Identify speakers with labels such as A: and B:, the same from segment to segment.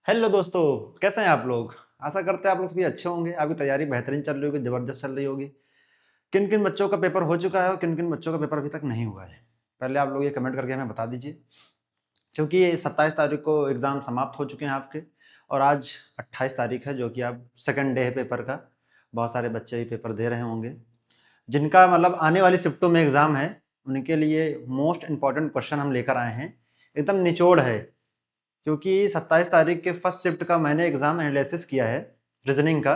A: Hello दोस्तों, कैसे हैं आप लोग। आशा करते हैं आप लोग सभी अच्छे होंगे। आपकी तैयारी बेहतरीन चल रही होगी, ज़बरदस्त चल रही होगी। किन किन बच्चों का पेपर हो चुका है और किन किन बच्चों का पेपर अभी तक नहीं हुआ है, पहले आप लोग ये कमेंट करके हमें बता दीजिए। क्योंकि 27 तारीख को एग्ज़ाम समाप्त हो चुके हैं आपके, और आज 28 तारीख है, जो कि आप सेकंड डे है पेपर का। बहुत सारे बच्चे ही पेपर दे रहे होंगे। जिनका मतलब आने वाली शिफ्टों में एग्ज़ाम है, उनके लिए मोस्ट इंपॉर्टेंट क्वेश्चन हम लेकर आए हैं। एकदम निचोड़ है, क्योंकि 27 तारीख के फर्स्ट शिफ्ट का मैंने एग्जाम एनालिसिस किया है रीजनिंग का।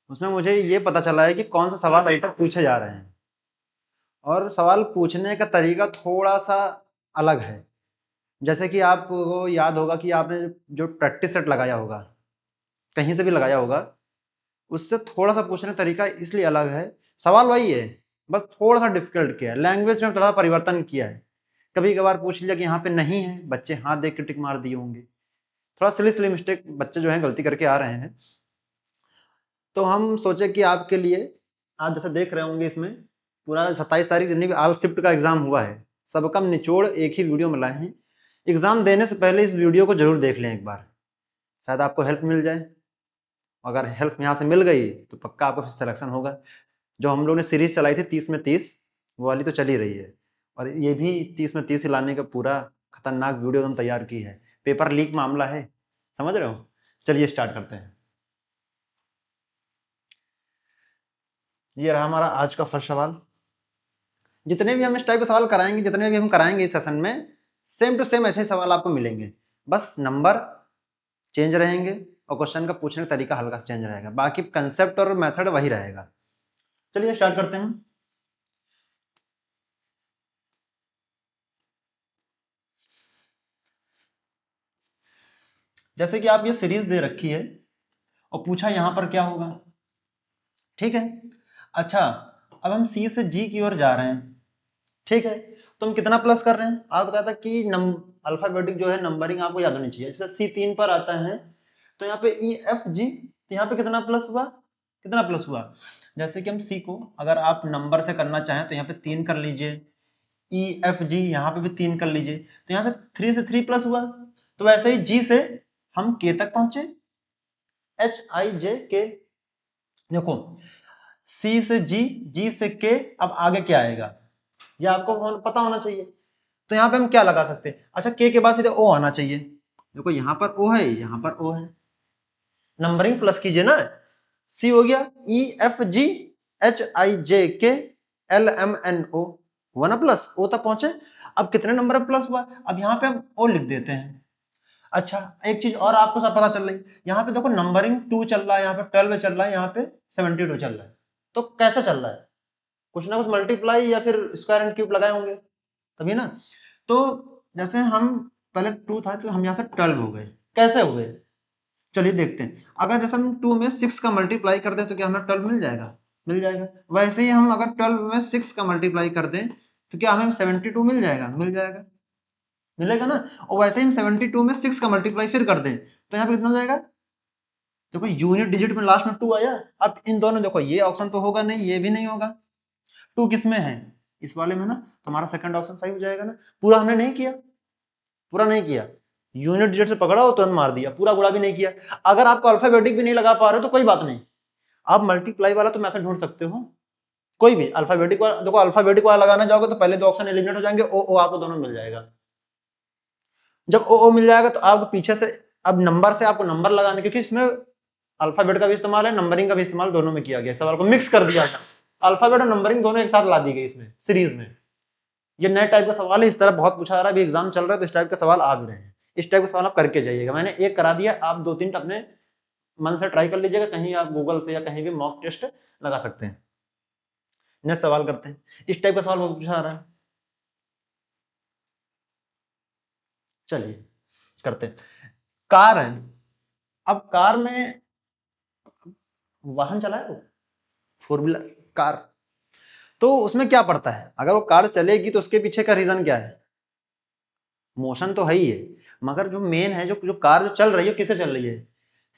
A: उसमें मुझे ये पता चला है कि कौन सा सवाल अभी तक पूछे जा रहे हैं, और सवाल पूछने का तरीका थोड़ा सा अलग है। जैसे कि आपको याद होगा कि आपने जो प्रैक्टिस सेट लगाया होगा, कहीं से भी लगाया होगा, उससे थोड़ा सा पूछने का तरीका इसलिए अलग है। सवाल वही है, बस थोड़ा सा डिफिकल्ट किया है, लैंग्वेज में थोड़ा परिवर्तन किया है। कभी कभार पूछ लिया कि यहाँ पे नहीं है, बच्चे हाथ देख के टिक मार दिए होंगे। थोड़ा सिली सिली मिस्टेक बच्चे जो हैं गलती करके आ रहे हैं। तो हम सोचे कि आपके लिए, आप जैसे देख रहे होंगे इसमें पूरा 27 तारीख जितनी भी ऑल शिफ्ट का एग्जाम हुआ है, सबका निचोड़ एक ही वीडियो में लाए हैं। एग्जाम देने से पहले इस वीडियो को जरूर देख लें एक बार, शायद आपको हेल्प मिल जाए। अगर हेल्प यहाँ से मिल गई तो पक्का आपका सिलेक्शन होगा। जो हम लोग ने सीरीज चलाई थी 30 में 30, वो वाली तो चल ही रही है, और ये भी 30 में 30 लाने का पूरा खतरनाक वीडियो हम तैयार की है। पेपर लीक मामला है, समझ रहे हो। चलिए स्टार्ट करते हैं। ये रहा हमारा आज का फर्स्ट सवाल। जितने भी हम इस टाइप के सवाल कराएंगे, जितने भी हम कराएंगे इस सेशन में, सेम टू सेम ऐसे ही सवाल आपको मिलेंगे। बस नंबर चेंज रहेंगे और क्वेश्चन का पूछने का तरीका हल्का सा चेंज रहेगा, बाकी कंसेप्ट और मेथड वही रहेगा। चलिए स्टार्ट करते हैं। जैसे कि आप ये सीरीज दे रखी है और पूछा यहां पर क्या होगा, ठीक है। अच्छा, अब हम सी से जी की ओर जा रहे हैं, ठीक है। तो हम कितना प्लस कर रहे हैं, आप बताया था कि अल्फाबेटिक जो है नंबरिंग आपको याद होनी चाहिए। जैसे सी 3 पर आता है, तो यहाँ पे ई एफ जी, तो यहाँ पे कितना प्लस हुआ, कितना प्लस हुआ। जैसे कि हम सी को अगर आप नंबर से करना चाहें तो यहाँ पे 3 कर लीजिए, ई एफ जी यहाँ पे भी 3 कर लीजिए, तो यहाँ से 3 से 3 प्लस हुआ। तो वैसे ही जी से हम के तक पहुंचे, एच आई जे के। देखो, सी से जी, जी से के, अब आगे क्या आएगा ये आपको पता होना चाहिए। तो यहाँ पे हम क्या लगा सकते हैं, अच्छा के बाद सीधे ओ आना चाहिए। देखो यहाँ पर ओ है, यहाँ पर ओ है, नंबरिंग प्लस कीजिए ना। सी हो गया E F G H I J K L M N ओ, हुआ ना प्लस, ओ तक पहुंचे। अब कितने नंबर प्लस हुआ, अब यहाँ पे हम ओ लिख देते हैं। अच्छा, एक चीज और आपको सब पता चल रही, यहाँ पे देखो नंबरिंग 2 चल रहा है, यहाँ पे 12 चल रहा है, यहाँ पे 72 चल रहा है। तो कैसे चल रहा है, कुछ ना कुछ मल्टीप्लाई या फिर स्क्वायर एंड क्यूब लगाए होंगे तभी ना। तो जैसे हम पहले 2 था तो हम यहाँ से 12 हो गए, कैसे हुए चलिए देखते हैं। अगर जैसे हम 2 में 6 का मल्टीप्लाई कर दें तो क्या हमें 12 मिल जाएगा, मिल जाएगा। वैसे ही हम अगर 12 में 6 का मल्टीप्लाई कर दें तो क्या हमें 72 मिल जाएगा, मिल जाएगा, मिलेगा ना। और वैसे ही हम 72 में 6 का मल्टीप्लाई फिर कर दें तो यहाँ पे कितना हो जाएगा। देखो यूनिट डिजिट में लास्ट में 2 आया। अब इन दोनों, देखो ये ऑप्शन तो होगा नहीं, ये भी नहीं होगा। 2 किस में है, इस वाले में ना, तो हमारा सेकंड ऑप्शन सही हो जाएगा ना। पूरा हमने नहीं किया, पूरा नहीं किया, यूनिट डिजिट से पकड़ा और तुरंत मार दिया, पूरा गुणा भी नहीं किया। अगर आपको अल्फाबेटिक भी नहीं लगा पा रहे तो कोई बात नहीं, आप मल्टीप्लाई वाला तो मैसेज ढूंढ सकते हो, कोई भी अल्फाबेटिक वाला। देखो अल्फाबेटिक वाला लगाना जाओगे तो पहले 2 ऑप्शन एलिमिनेट हो जाएंगे, ओ ओ आपको दोनों मिल जाएगा। जब ओ ओ मिल जाएगा तो आपको पीछे से, अब नंबर से आपको नंबर लगाने, क्योंकि इसमें अल्फाबेट का भी इस्तेमाल है, नंबरिंग का भी इस्तेमाल, दोनों में किया गया, सवाल को मिक्स कर दिया गया। अल्फाबेट और नंबरिंग दोनों एक साथ ला दी गई इसमें सीरीज में। ये नए टाइप का सवाल है, इस तरह बहुत पूछा जा रहा है, अभी एग्जाम चल रहा है तो इस टाइप के सवाल आ भी रहे हैं। इस टाइप के सवाल आप करके जाइएगा, मैंने एक करा दिया, आप 2-3 अपने मन से ट्राई कर लीजिएगा, कहीं आप गूगल से या कहीं भी मॉक टेस्ट लगा सकते हैं। नेक्स्ट सवाल करते हैं, इस टाइप का सवाल बहुत पूछा जा रहा है, चलिए करते हैं। कार है, अब कार में वाहन चलाए वो, 4 व्हीलर कार, तो उसमें क्या पड़ता है, अगर वो कार चलेगी तो उसके पीछे का रीजन क्या है, मोशन तो है ही है। मगर जो मेन है, जो जो कार जो चल रही है किससे चल रही है,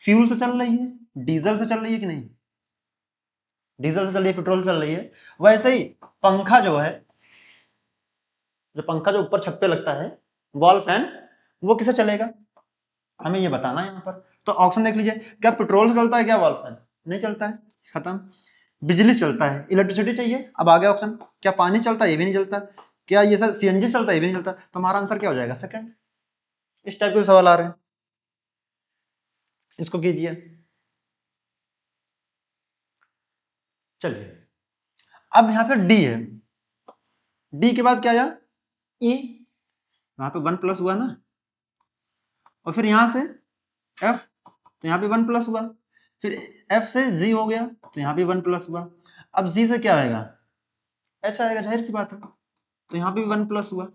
A: फ्यूल से चल रही है, डीजल से चल रही है कि नहीं, डीजल से चल रही है, पेट्रोल से चल रही है। वैसे ही पंखा जो है, जो पंखा जो ऊपर छत पे लगता है, वॉल फैन, वो किसे चलेगा, हमें ये बताना है यहाँ पर। तो ऑप्शन देख लीजिए, क्या पेट्रोल से चलता है क्या वॉल्व फैन? नहीं चलता है, खत्म। बिजली से चलता है, इलेक्ट्रिसिटी चाहिए। अब आगे ऑप्शन, क्या पानी चलता है? ये भी नहीं चलता। क्या ये सर सीएनजी चलता है? ये भी नहीं चलता। तो हमारा आंसर क्या हो जाएगा? सेकंड। इस टाइप के सवाल आ रहे हैं, इसको कीजिए। चलिए, अब यहाँ पे डी है, डी के बाद क्या आया? ई, यहाँ पे 1 प्लस हुआ ना, और फिर यहाँ से एफ, तो यहाँ पे 1 प्लस हुआ। फिर एफ से जी हो गया, तो यहाँ भी 1 प्लस हुआ। अब जी से क्या आएगा? एच आएगा, जाहिर सी बात है। तो यहाँ पे भी 1 प्लस हुआ।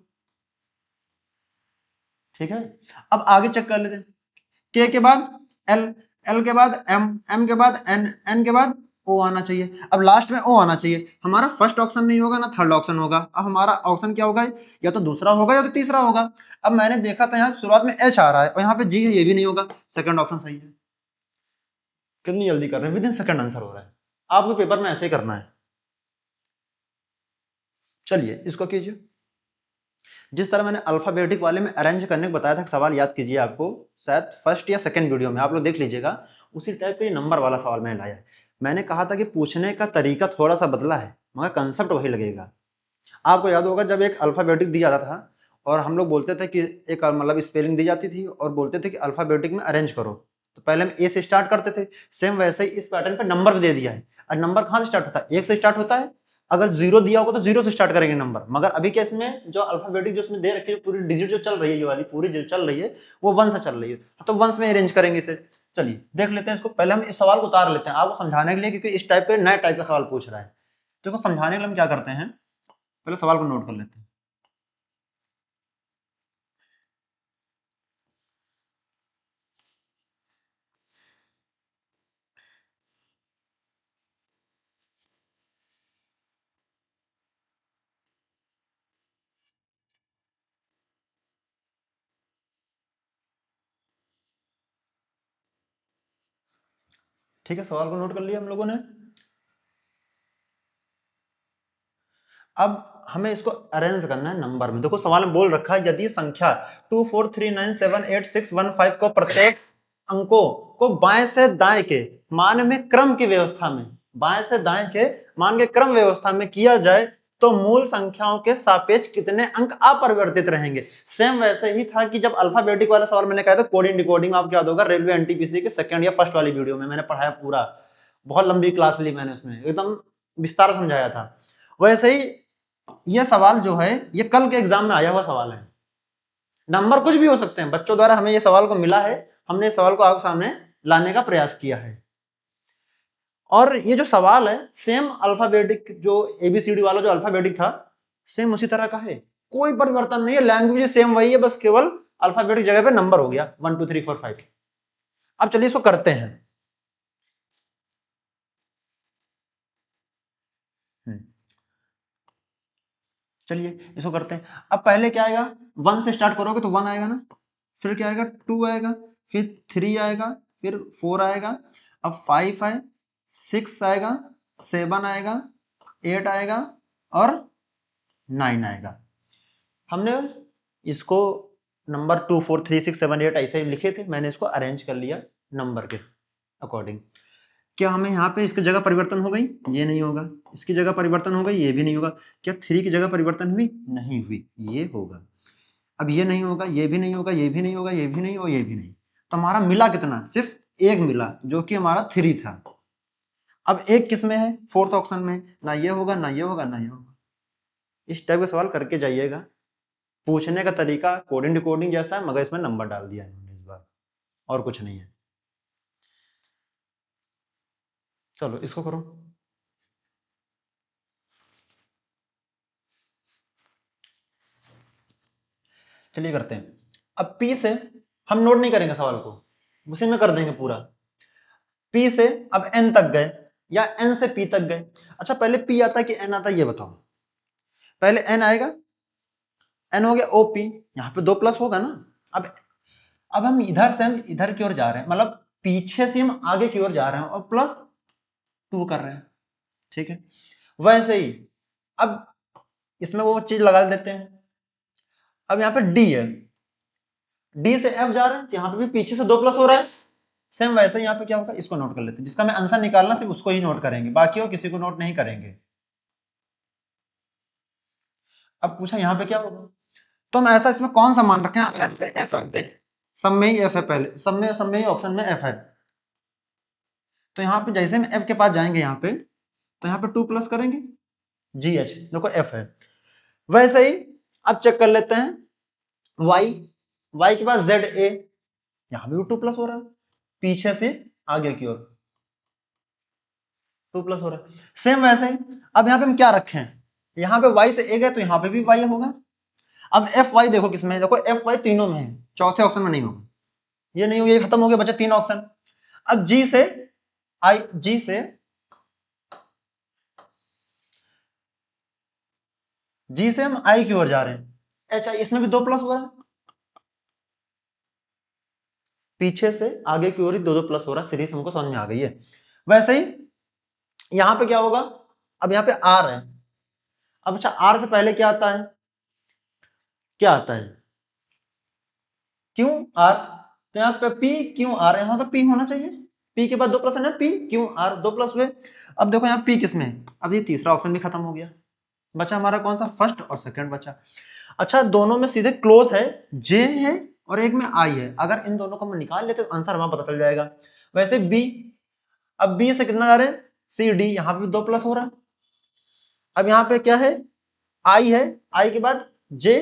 A: ठीक है, अब आगे चेक कर लेते हैं। के के बाद एल, एल के बाद एम, एम के बाद एन, एन के बाद ओ आना चाहिए। अब लास्ट में ओ आना चाहिए। हमारा फर्स्ट ऑप्शन नहीं होगा ना थर्ड ऑप्शन होगा। अब हमारा ऑप्शन क्या होगा? या तो दूसरा होगा या तो तीसरा होगा। अब मैंने देखा था यहाँ शुरुआत में एच आ रहा है और यहाँ पे जी है, ये भी नहीं होगा। सेकंड ऑप्शन सही है। कितनी जल्दी कर रहे हैं, विद इन सेकंड आंसर हो रहा है। आपको पेपर में ऐसे ही करना है। चलिए इसको कीजिए। जिस तरह मैंने अल्फाबेटिक वाले में अरेंज करने को बताया था, सवाल याद कीजिए, आपको शायद फर्स्ट या सेकंड वीडियो में आप लोग देख लीजिएगा, उसी टाइप का ये नंबर वाला सवाल मैंने लाया है। मैंने कहा था कि पूछने का तरीका थोड़ा सा बदला है, मगर कंसेप्ट वही लगेगा। आपको याद होगा जब एक अल्फाबेटिक दिया जाता था और हम लोग बोलते थे कि एक मतलब स्पेलिंग दी जाती थी और बोलते थे कि अल्फाबेटिक में अरेंज करो, तो पहले हम ए से स्टार्ट करते थे। सेम वैसे ही इस पैटर्न पे नंबर भी दे दिया है। और नंबर कहाँ से स्टार्ट होता है? एक से स्टार्ट होता है। अगर जीरो दिया होगा तो जीरो से स्टार्ट करेंगे नंबर, मगर अभी के इसमें जो अल्फाबेटिक जो उसमें दे रखी है, पूरी डिजिट जो चल रही है, ये वाली पूरी जो चल रही है वो 1 से चल रही है, तो 1 में अरेंज करेंगे इसे। चलिए देख लेते हैं इसको। पहले हम इस सवाल को उतार लेते हैं आपको समझाने के लिए, क्योंकि इस टाइप के नए टाइप का सवाल पूछ रहा है। तो इसको समझाने के लिए हम क्या करते हैं, पहले सवाल को नोट कर लेते हैं। ठीक है, सवाल को नोट कर लिया हम लोगों ने। अब हमें इसको अरेंज करना है नंबर में। देखो सवाल में बोल रखा है, यदि संख्या 243978615 को प्रत्येक अंकों को बाएं से दाएं के मान में क्रम की व्यवस्था में, बाएं से दाएं के मान के क्रम व्यवस्था में किया जाए तो मूल संख्याओं के सापेक्ष कितने अंक अपरिवर्तित रहेंगे। सेम वैसे ही था कि जब अल्फाबेटिक वाला सवाल मैंने कहा था कोडिंग डिकोडिंग, आपको याद होगा रेलवे एनटीपीसी के सेकंड या फर्स्ट वाली वीडियो में मैंने पढ़ाया पूरा, बहुत लंबी क्लास ली मैंने, उसमें एकदम विस्तार समझाया था। वैसे ही ये सवाल जो है ये कल के एग्जाम में आया हुआ सवाल है। नंबर कुछ भी हो सकते हैं, बच्चों द्वारा हमें ये सवाल को मिला है, हमने इस सवाल को आपके सामने लाने का प्रयास किया है। और ये जो सवाल है सेम अल्फाबेटिक जो एबीसीडी वाला जो अल्फाबेटिक था सेम उसी तरह का है, कोई परिवर्तन नहीं है, लैंग्वेज सेम वही है, बस केवल अल्फाबेटिक जगह पे नंबर हो गया 1 2 3 4 5। अब चलिए इसको करते हैं। चलिए इसको करते हैं। अब पहले क्या आएगा? 1 से स्टार्ट करोगे तो 1 आएगा ना, फिर क्या आएगा? 2 आएगा, फिर 3 आएगा, फिर 4 आएगा, अब 5 है, 6 आएगा, 7 आएगा, 8 आएगा और 9 आएगा। हमने इसको नंबर 2 4 3 6 7 8 ऐसे ही लिखे थे, मैंने इसको अरेंज कर लिया नंबर के अकॉर्डिंग। क्या हमें यहाँ पे इसकी जगह परिवर्तन हो गई? ये नहीं होगा। इसकी जगह परिवर्तन हो गई? ये भी नहीं होगा। क्या 3 की जगह परिवर्तन हुई? नहीं हुई। ये होगा। अब ये नहीं होगा, ये भी नहीं होगा, ये भी नहीं होगा, ये भी नहीं और ये भी नहीं। तो हमारा मिला कितना? सिर्फ एक मिला, जो कि हमारा 3 था। अब एक किस में है? फोर्थ ऑप्शन में। ना ये होगा, ना ये होगा, ना ये होगा। इस टाइप का सवाल करके जाइएगा। पूछने का तरीका कोडिंग डिकोडिंग जैसा है, मगर इसमें नंबर डाल दिया इन्होंने इस बार, और कुछ नहीं है। चलो इसको करो। चलिए करते हैं। अब पी से हम नोट नहीं करेंगे सवाल को, उसी में कर देंगे पूरा। पी से अब एन तक गए या एन से पी तक गए। अच्छा पहले पी आता है कि एन आता है ये बताओ। पहले एन आएगा, एन हो गया ओपी, यहां पे 2 प्लस होगा ना। अब हम इधर से हम इधर की ओर जा रहे हैं, मतलब पीछे से हम आगे की ओर जा रहे हैं और प्लस 2 कर रहे हैं। ठीक है, वैसे ही अब इसमें वो चीज लगा देते हैं। अब यहाँ पे डी है, डी से एफ जा रहे हैं, यहाँ पे भी पीछे से 2 प्लस हो रहा है। सेम वैसे ही यहाँ पे क्या होगा, इसको नोट कर लेते हैं, जिसका मैं आंसर निकालना सिर्फ उसको ही नोट करेंगे, बाकी और किसी को नोट नहीं करेंगे। अब पूछा यहाँ पे क्या होगा, तो हम ऐसा इसमें कौन सा मान रखें, सब में ही एफ है, पहले सब में ही ऑप्शन में एफ है। तो यहाँ पे जैसे हम एफ के पास जाएंगे यहाँ पे, तो यहाँ पे 2 प्लस करेंगे जी एच, देखो एफ है। वैसे ही अब चेक कर लेते हैं वाई, वाई के पास जेड ए, यहाँ भी 2 प्लस हो रहा है, पीछे से आगे की ओर 2 प्लस हो रहा है। सेम वैसे ही अब यहाँ पे हम क्या रखें, यहाँ पे वाई से ए गए तो यहाँ पे भी वाई होगा। अब एफ वाई देखो किसमें है, देखो एफ वाई तीनों में है, चौथे ऑप्शन में नहीं होगा, ये नहीं होगा, ये खत्म हो गया, बचे 3 ऑप्शन। अब जी से आई, जी से हम आई की ओर जा रहे हैं, एच आई, इसमें भी 2 प्लस हो रहा है, पीछे से आगे की ओर ही 2 प्लस हो रहा है, सीरीज हमको समझ में आ गई है। वैसे ही यहां पे क्या होगा, अब यहाँ पे आर है, अब अच्छा आर से पहले क्या आता है, क्या आता है क्यू आर, तो यहाँ पे पी क्यू आर, यहाँ तो पी होना चाहिए, पी के बाद 2 प्लस है ना, पी क्यू आर 2 प्लस हुए। अब देखो यहाँ पी किसमें है, अब ये तीसरा ऑप्शन भी खत्म हो गया, बचा हमारा कौन सा, फर्स्ट और सेकंड बचा। अच्छा दोनों में सीधे क्लोज है, जे है और एक में आई है, अगर इन दोनों को हम निकाल लेते तो आंसर हमारा पता चल जाएगा। वैसे बी, अब बी से कितना आ रहे हैं, सी डी, यहाँ पे भी 2 प्लस हो रहा है। अब यहाँ पे क्या है, आई है, आई के बाद जे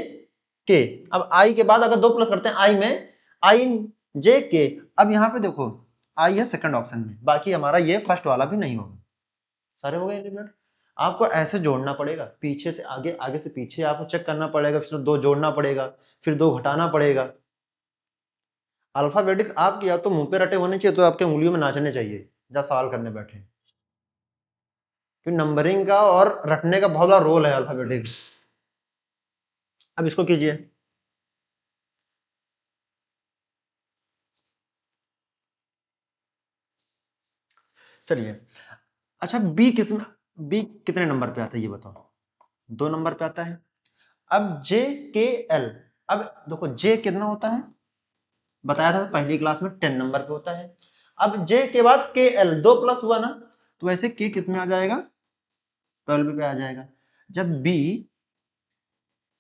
A: के, अब आई के बाद अगर 2 प्लस करते हैं आई में, आई जे के, अब यहाँ पे देखो आई है सेकंड ऑप्शन में, बाकी हमारा ये फर्स्ट वाला भी नहीं होगा। सारे हो गए एलिमेंट। आपको ऐसे जोड़ना पड़ेगा, पीछे से आगे, आगे से पीछे आपको चेक करना पड़ेगा, फिर 2 जोड़ना पड़ेगा, फिर 2 घटाना पड़ेगा। अल्फाबेटिक आपके या तो मुंह पे रटे होने चाहिए, तो आपके उंगलियों में नाचने चाहिए जब सवाल करने बैठे, क्योंकि नंबरिंग का और रटने का बहुत बड़ा रोल है अल्फाबेटिक। अब इसको कीजिए, चलिए। अच्छा बी किसमें, बी कितने नंबर पे आता है ये बताओ, 2 नंबर पे आता है। अब जे के एल, अब देखो जे कितना होता है, बताया था पहली क्लास में 10 नंबर पे होता है। अब जे के बाद के एल 2 प्लस हुआ ना, तो वैसे के किस में आ जाएगा, 12 पे आ जाएगा। जब बी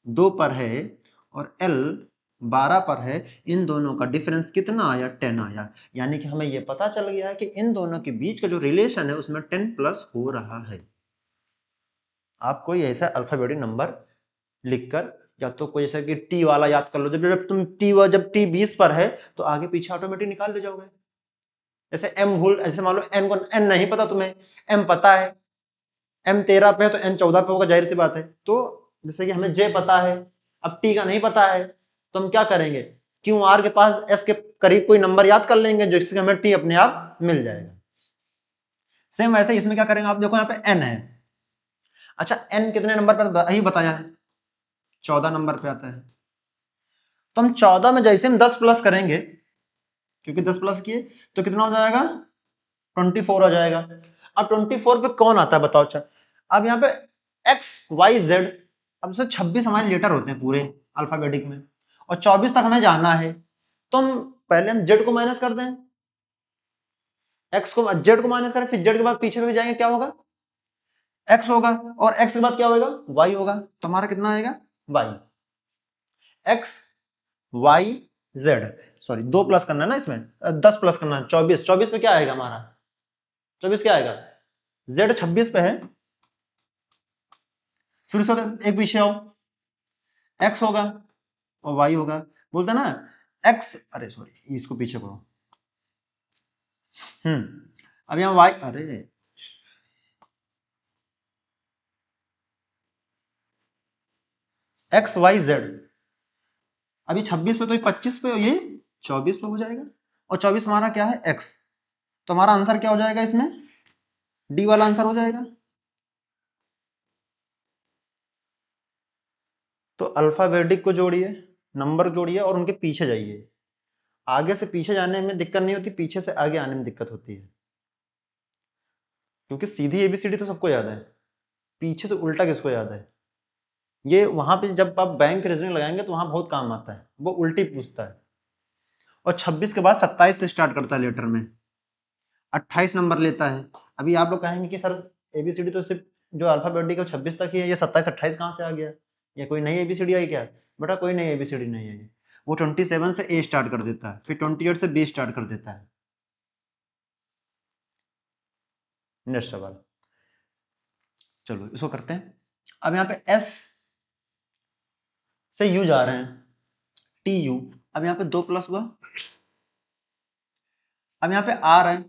A: 2 पर है और एल 12 पर है, इन दोनों का डिफरेंस कितना आया, 10 आया, यानी कि हमें यह पता चल गया है कि इन दोनों के बीच का जो रिलेशन है उसमें 10 प्लस हो रहा है। आप कोई ऐसा अल्फाबेटिक नंबर लिखकर, या तो कोई ऐसा कि टी वाला याद कर लो, जब टी 20 पर है तो आगे पीछे ऑटोमेटिक निकाल ले जाओगे। जैसे एम भूल, ऐसे मान लो एन को, एन नहीं पता तुम्हें, एम पता है, एम 13 पे है तो एन 14 पे होगा, जाहिर सी बात है। तो जैसे कि हमें जे पता है, अब टी का नहीं पता है, तो हम क्या करेंगे, क्यू आर के पास एस के करीब कोई नंबर याद कर लेंगे, जिससे हमें टी अपने आप मिल जाएगा। सेम वैसे इसमें क्या करेंगे, आप देखो यहाँ पे एन है, अच्छा एन कितने नंबर पे यही बताया है, 14 नंबर पे आता है। तो हम 14 में जैसे हम 10 प्लस करेंगे, क्योंकि 10 प्लस किए तो कितना हो जाएगा, 24 हो जाएगा। अब 24 पे कौन आता है बताओ, अच्छा अब यहाँ पे एक्स वाई जेड, अब से 26 हमारे लेटर होते हैं पूरे अल्फाबेटिक में, और 24 तक हमें जाना है, तो हम पहले हम जेड को माइनस कर दें, एक्स को, जेड को माइनस करें, फिर जेड के बाद पीछे भी जाएंगे, क्या होगा, एक्स होगा, और एक्स के बाद क्या होगा, वाई होगा, तो हमारा कितना आएगा, Y, X Y Z, sorry 2 plus करना है ना इसमें, 10 प्लस करना है, 24, 24 पे क्या आएगा हमारा, 24 क्या आएगा, जेड 26 पे है, फिर उसके बाद एक पीछे आओ, एक्स होगा और वाई होगा, बोलते ना एक्स, अरे सॉरी इसको पीछे करो, अब यहाँ वाई, अरे एक्स वाई जेड, अभी 26 पे तो ये 25 पे, ये 24 पे हो जाएगा, और 24 हमारा क्या है, एक्स, तो हमारा आंसर क्या हो जाएगा इसमें, डी वाला आंसर हो जाएगा। तो अल्फाबेटिक को जोड़िए, नंबर जोड़िए और उनके पीछे जाइए, आगे से पीछे जाने में दिक्कत नहीं होती, पीछे से आगे आने में दिक्कत होती है, क्योंकि सीधी एबीसीडी तो सबको याद है, पीछे से उल्टा किसको याद है, ये वहां पे जब आप बैंक रीजनिंग लगाएंगे तो वहां बहुत काम आता है, वो उल्टी पूछता है। और 26 के बाद 27 से स्टार्ट करता है लेटर में, 28 नंबर लेता है। अभी आप लोग कहेंगे कि सर एबीसीडी तो सिर्फ जो अल्फाबेटिक है 26 तक ही है, ये 27 28 कहाँ से आ गया, ये कोई नई एबीसीडी आई क्या? बेटा कोई नई एबीसीडी नहीं है, वो 27 से ए स्टार्ट कर देता है, फिर 28 से बी स्टार्ट कर देता है। नेक्स्ट सवाल, चलो इसको करते हैं। अब यहाँ पे एस से यू जा रहे हैं, टी यू, अब यहाँ पे 2 प्लस हुआ। अब यहाँ पे आर है,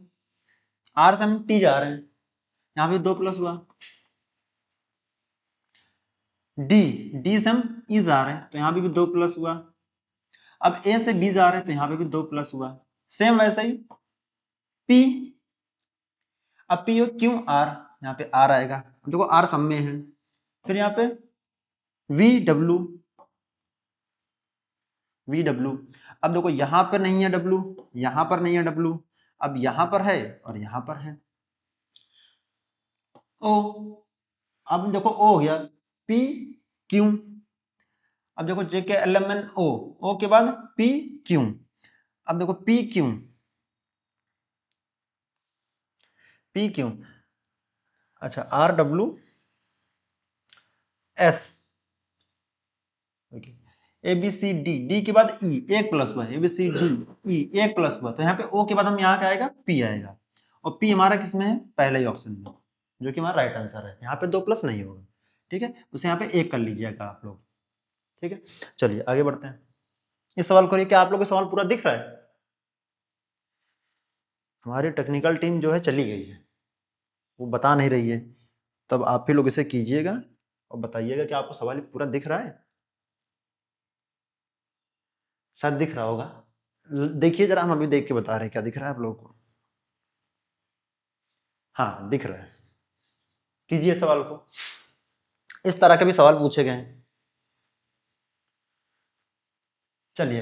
A: आर से हम टी जा रहे हैं, यहाँ पे 2 प्लस हुआ। डी, डी से हम ई जा रहे हैं तो यहाँ पे भी 2 प्लस हुआ। अब ए से बी जा रहे हैं तो यहाँ पे भी 2 प्लस हुआ। सेम वैसे ही पी, अब पी और क्यू आर, यहाँ पे आर आएगा, देखो आर सब में है। फिर यहाँ पे वी डब्ल्यू, वी डब्ल्यू, अब देखो यहाँ पर नहीं है डब्ल्यू, यहाँ पर नहीं है डब्ल्यू, अब यहाँ पर है और यहाँ पर है। ओ, अब देखो ओ हो गया, पी क्यू, अब देखो J K L M N O, O के बाद पी क्यू, अब देखो पी क्यू, पी क्यू, अच्छा R W S, A B C D, D के बाद ई, एक प्लस हुआ, ए बी सी डी ई, एक प्लस हुआ, तो यहाँ पे ओ के बाद हम यहाँ क्या आएगा, पी आएगा, और पी हमारा किसमें है, पहले ही ऑप्शन में, जो कि हमारा राइट आंसर है। यहाँ पे 2 प्लस नहीं होगा, ठीक है, उसे यहाँ पे 1 कर लीजिएगा आप लोग, ठीक है। चलिए आगे बढ़ते हैं, इस सवाल को, क्या आप लोग को सवाल पूरा दिख रहा है? हमारी टेक्निकल टीम जो है चली गई है, वो बता नहीं रही है, तब आप ही लोग इसे कीजिएगा और बताइएगा कि आपको सवाल पूरा दिख रहा है। शायद दिख रहा होगा, देखिए जरा, हम अभी देख के बता रहे हैं क्या दिख रहा है आप लोगों को। हाँ दिख रहा है, कीजिए सवाल को, इस तरह के भी सवाल पूछे गए हैं। चलिए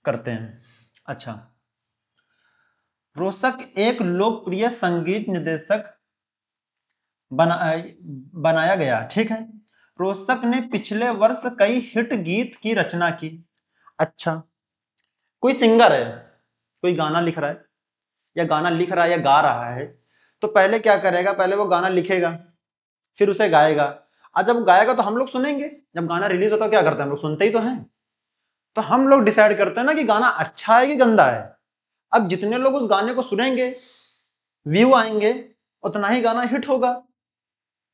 A: करते हैं। अच्छा, रोशक एक लोकप्रिय संगीत निर्देशक बनाया गया, ठीक है। रोशक ने पिछले वर्ष कई हिट गीत की रचना की। अच्छा, कोई सिंगर है, कोई गाना लिख रहा है, या गाना लिख रहा है या गा रहा है, तो पहले क्या करेगा, पहले वो गाना लिखेगा, फिर उसे गाएगा, और जब गाएगा तो हम लोग सुनेंगे, जब गाना रिलीज होता है क्या करते हैं हम लोग, सुनते ही तो हैं, तो हम लोग डिसाइड करते हैं ना कि गाना अच्छा है कि गंदा है। अब जितने लोग उस गाने को सुनेंगे, व्यू आएंगे, उतना ही गाना हिट होगा,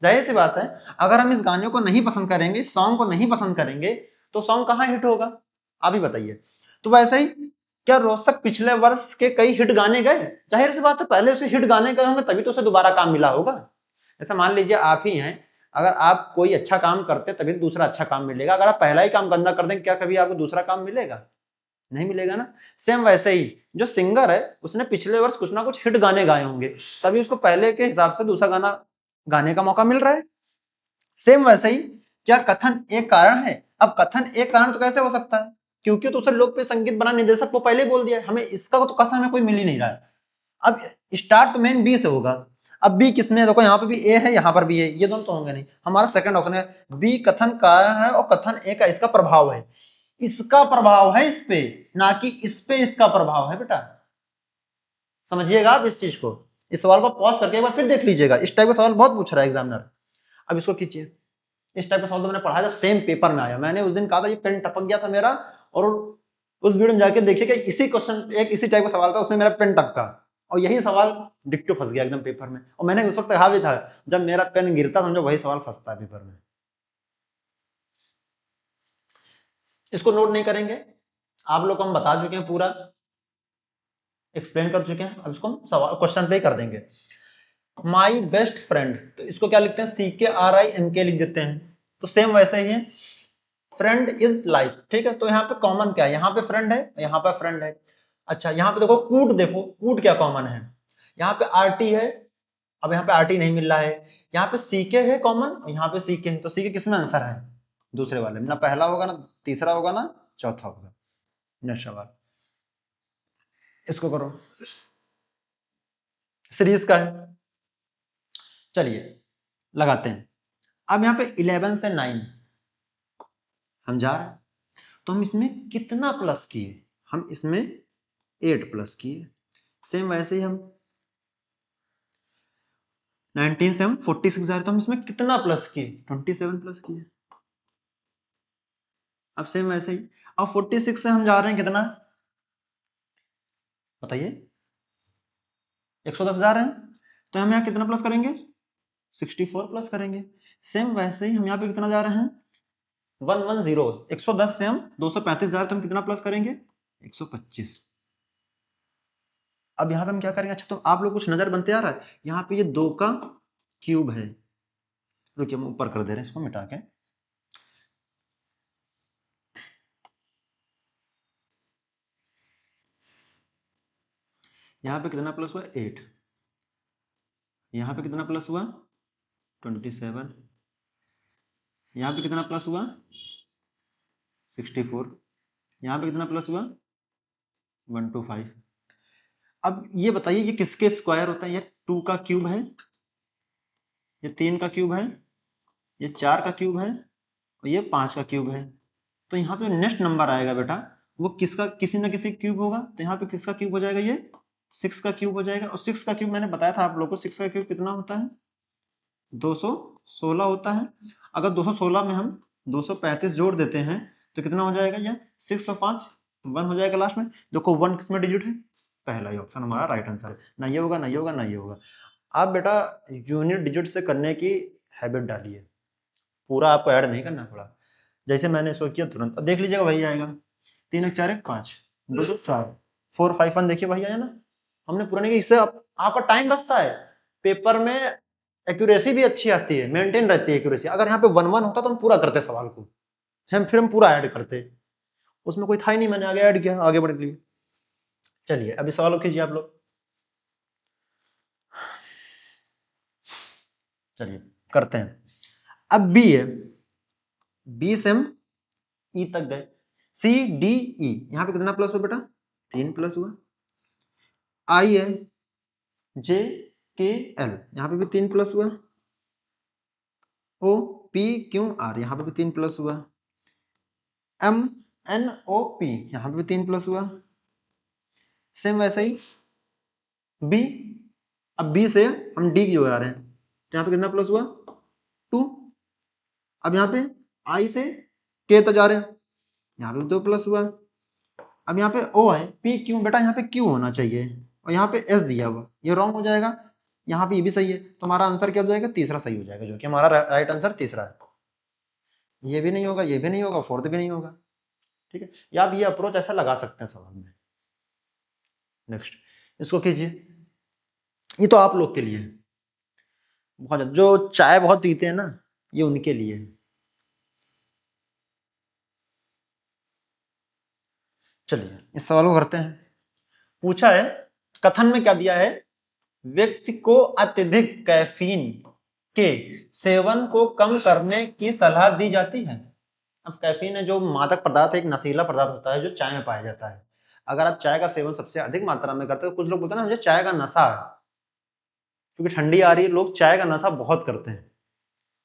A: जाहिर सी बात है। अगर हम इस गाने को नहीं पसंद करेंगे, इस सॉन्ग को नहीं पसंद करेंगे, तो सॉन्ग कहाँ हिट होगा, आप ही बताइए। तो वैसे ही क्या रोशक पिछले वर्ष के कई हिट गाने गए, जाहिर सी बात है पहले उसे हिट गाने गए होंगे तभी तो उसे दोबारा काम मिला होगा। जैसे मान लीजिए आप ही हैं, अगर आप कोई अच्छा काम करते तभी दूसरा अच्छा काम मिलेगा, अगर आप पहला ही काम गंदा कर देंगे क्या कभी आपको दूसरा काम मिलेगा, नहीं मिलेगा ना। सेम वैसे ही जो सिंगर है उसने पिछले वर्ष कुछ ना कुछ हिट गाने गाए होंगे, तभी उसको पहले के हिसाब से दूसरा गाना गाने का मौका मिल रहा है। सेम वैसे ही क्या कथन एक कारण है, अब कथन एक कारण तो कैसे हो सकता है, क्योंकि तो उसे लोकप्रिय संगीत बना निर्देशक को पहले ही बोल दिया है, हमें इसका तो कथन हमें कोई मिल ही नहीं रहा है। अब स्टार्ट तो मेन बी से होगा, अब बी किसमें, देखो यहाँ पे भी ए है, यहाँ पर भी है, ये दोनों तो होंगे नहीं, हमारा सेकंड ऑप्शन है बी, कथन कारण है और कथन ए का इसका प्रभाव है, इसका प्रभाव है इस पे, ना कि इस पे इसका प्रभाव है। बेटा समझिएगा आप इस चीज को, इस सवाल को पॉज करके एक बार फिर देख लीजिएगा, इस टाइप का सवाल बहुत पूछ रहा है एग्जामिनर। अब इसको खींचिए, इस टाइप का सवाल तो मैंने पढ़ाया था, सेम पेपर में आया, मैंने उस दिन कहा था ये पेन टपक गया था मेरा, और उस वीडियो में जाके देखिए कि इसी क्वेश्चन एक इसी टाइप का सवाल था, उसमें मेरा पेन टपका और यही सवाल डिक्टो फंस गया एकदम पेपर में, और मैंने उस वक्त कहा भी था जब मेरा पेन गिरता समझो वही सवाल फंसता है पेपर में। इसको नोट नहीं करेंगे, आप लोग को हम बता चुके हैं, पूरा एक्सप्लेन कर चुके हैं, अब इसको हम सवाल क्वेश्चन पे ही कर देंगे। माई बेस्ट फ्रेंड, तो इसको क्या लिखते हैं, CKRIMK लिख देते हैं, तो सेम वैसे ही है, फ्रेंड इज लाइफ, ठीक है। तो यहाँ पे कॉमन क्या है, यहाँ पे फ्रेंड है, यहाँ पे फ्रेंड है। अच्छा यहाँ पे देखो कूट, देखो कूट क्या कॉमन है, यहाँ पे आरटी है, अब यहाँ पे आरटी नहीं मिल रहा है, यहाँ पे सीके है कॉमन, यहाँ पे सीके है, तो सीके किसमें आंसर है, दूसरे वाले में, ना पहला होगा ना तीसरा होगा ना चौथा होगा। नेक्स्ट सवाल, इसको करो, सीरीज का है, चलिए लगाते हैं। अब यहाँ पे 11 से 9 हम जा रहे हैं, तो हम इसमें कितना प्लस किए, हम इसमें 8 प्लस किए। सेम वैसे ही हम 19 से हम 46 जा रहे, तो हम इसमें कितना प्लस किए? 27 प्लस किए। अब सेम वैसे ही अब 46 से हम जा रहे हैं कितना बताइए? 110 जा रहे हैं, तो हम यहाँ कितना प्लस करेंगे? 64 प्लस करेंगे। सेम वैसे ही हम यहाँ पे कितना जा रहे हैं? 110। 110 से हम 235 जा रहे हैं, तो हम कितना प्लस करेंगे? 125। अब यहाँ पे हम क्या करेंगे? अच्छा, तो आप लोग कुछ नजर बनते आ रहा है? यहाँ पे ये 2 का क्यूब है। रुकिए, हम ऊपर कर दे रहे हैं इसको मिटा के। यहाँ पे कितना प्लस हुआ? 8। यहाँ पे कितना प्लस हुआ? 27। यहाँ पे कितना प्लस हुआ? 64। यहाँ पे कितना प्लस हुआ? 125। अब ये बताइए, ये किसके स्क्वायर होता है? ये 2 का क्यूब है, ये 3 का क्यूब है, ये 4 का क्यूब है, और ये 5 का क्यूब है। तो यहाँ पे नेक्स्ट नंबर आएगा बेटा, वो किसका? किसी ना किसी क्यूब होगा। तो यहाँ पे किसका क्यूब हो जाएगा? ये 6 का क्यूब हो जाएगा। और 6 का क्यूब मैंने बताया था आप लोगों को, 6 का क्यूब कितना होता है? 216 होता है। अगर 216 में हम 235 जोड़ देते हैं तो कितना हो जाएगा? ये 6 और 5 1 हो जाएगा लास्ट में। देखो 1 किसमें डिजिट है? पहला ही ऑप्शन हमारा राइट आंसर है। ना ये होगा, ना ये होगा, ना ये होगा। आप बेटा यूनिट डिजिट से करने की हैबिट डालिए, पूरा आपको ऐड नहीं करना पड़ा। जैसे मैंने इसको किया तुरंत, अब देख लीजिएगा वही आएगा। 3 1 4 1 5 2 2 4 4 5 1, देखिए वही आया ना। हमने पूरा नहीं किया, इससे आपका टाइम बचता है, पेपर में एक्यूरेसी भी अच्छी आती है, मेंटेन रहती है एक्यूरेसी। अगर यहाँ पे 1 1 होता तो हम पूरा करते सवाल को, फिर हम पूरा ऐड करते। उसमें कोई था ही नहीं, मैंने आगे ऐड किया आगे बढ़ने के लिए। चलिए अभी सवाल कीजिए आप लोग। चलिए करते हैं। अब बी है, बी से हम ई तक गए। सी डी ई, यहां पे कितना प्लस हुआ बेटा? 3 प्लस हुआ। आई है, जे के एल, यहां पे भी 3 प्लस हुआ। ओ पी क्यू आर, यहां पे भी 3 प्लस हुआ। एम एन ओ पी, यहां पे भी 3 प्लस हुआ। सेम वैसे ही बी। अब बी से हम डी की ओर आ रहे हैं, तो यहाँ पे कितना प्लस हुआ? 2। अब यहाँ पे आई से के तक जा रहे हैं, यहाँ पे 2 प्लस हुआ। अब यहाँ पे ओ है, पी क्यू, बेटा यहाँ पे क्यू होना चाहिए, और यहाँ पे एस दिया हुआ, ये रॉन्ग हो जाएगा। यहाँ पे ये भी सही है, तो हमारा आंसर क्या हो जाएगा? तीसरा सही हो जाएगा, जो कि हमारा राइट आंसर तीसरा है। ये भी नहीं होगा, ये भी नहीं होगा, फोर्थ भी नहीं होगा। ठीक है, या आप ये अप्रोच ऐसा लगा सकते हैं सवाल में। नेक्स्ट इसको कीजिए, ये तो आप लोग के लिए है, बहुत जो चाय बहुत पीते हैं ना, ये उनके लिए है। चलिए इस सवाल को करते हैं। पूछा है, कथन में क्या दिया है? व्यक्ति को अत्यधिक कैफीन के सेवन को कम करने की सलाह दी जाती है। अब कैफीन है जो मादक पदार्थ है, एक नशीला पदार्थ होता है जो चाय में पाया जाता है। अगर आप चाय का सेवन सबसे अधिक मात्रा में करते हो, कुछ लोग बोलते हैं ना मुझे चाय का नशा है, क्योंकि ठंडी आ रही है, लोग चाय का नशा बहुत करते हैं,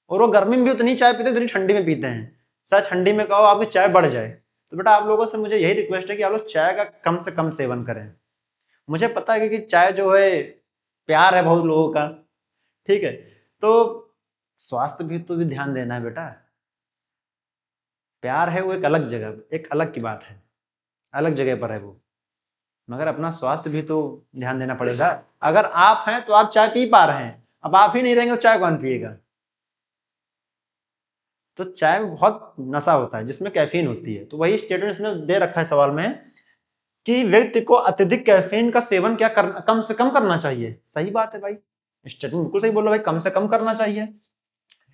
A: और वो गर्मी में भी उतनी चाय पीते हैं जितनी ठंडी में पीते हैं। चाहे ठंडी में कहो आपकी चाय बढ़ जाए। तो बेटा आप लोगों से मुझे यही रिक्वेस्ट है कि आप लोग चाय का कम से कम सेवन करें। मुझे पता है कि चाय जो है प्यार है बहुत लोगों का, ठीक है, तो स्वास्थ्य भी तो भी ध्यान देना है बेटा। प्यार है वो एक अलग जगह, एक अलग की बात है, अलग जगह पर है वो, मगर अपना स्वास्थ्य भी तो ध्यान देना पड़ेगा। अगर आप हैं तो आप चाय पी पा रहे हैं, अब आप ही नहीं रहेंगे तो चाय कौन पिएगा? तो चाय में बहुत नशा होता है जिसमें कैफीन होती है। तो वही स्टेटमेंट इसने दे रखा है सवाल में कि व्यक्ति को अत्यधिक कैफीन का सेवन क्या करना, कम से कम करना चाहिए। सही बात है भाई, स्टेटमेंट बिल्कुल सही बोल रहा भाई, कम से कम करना चाहिए।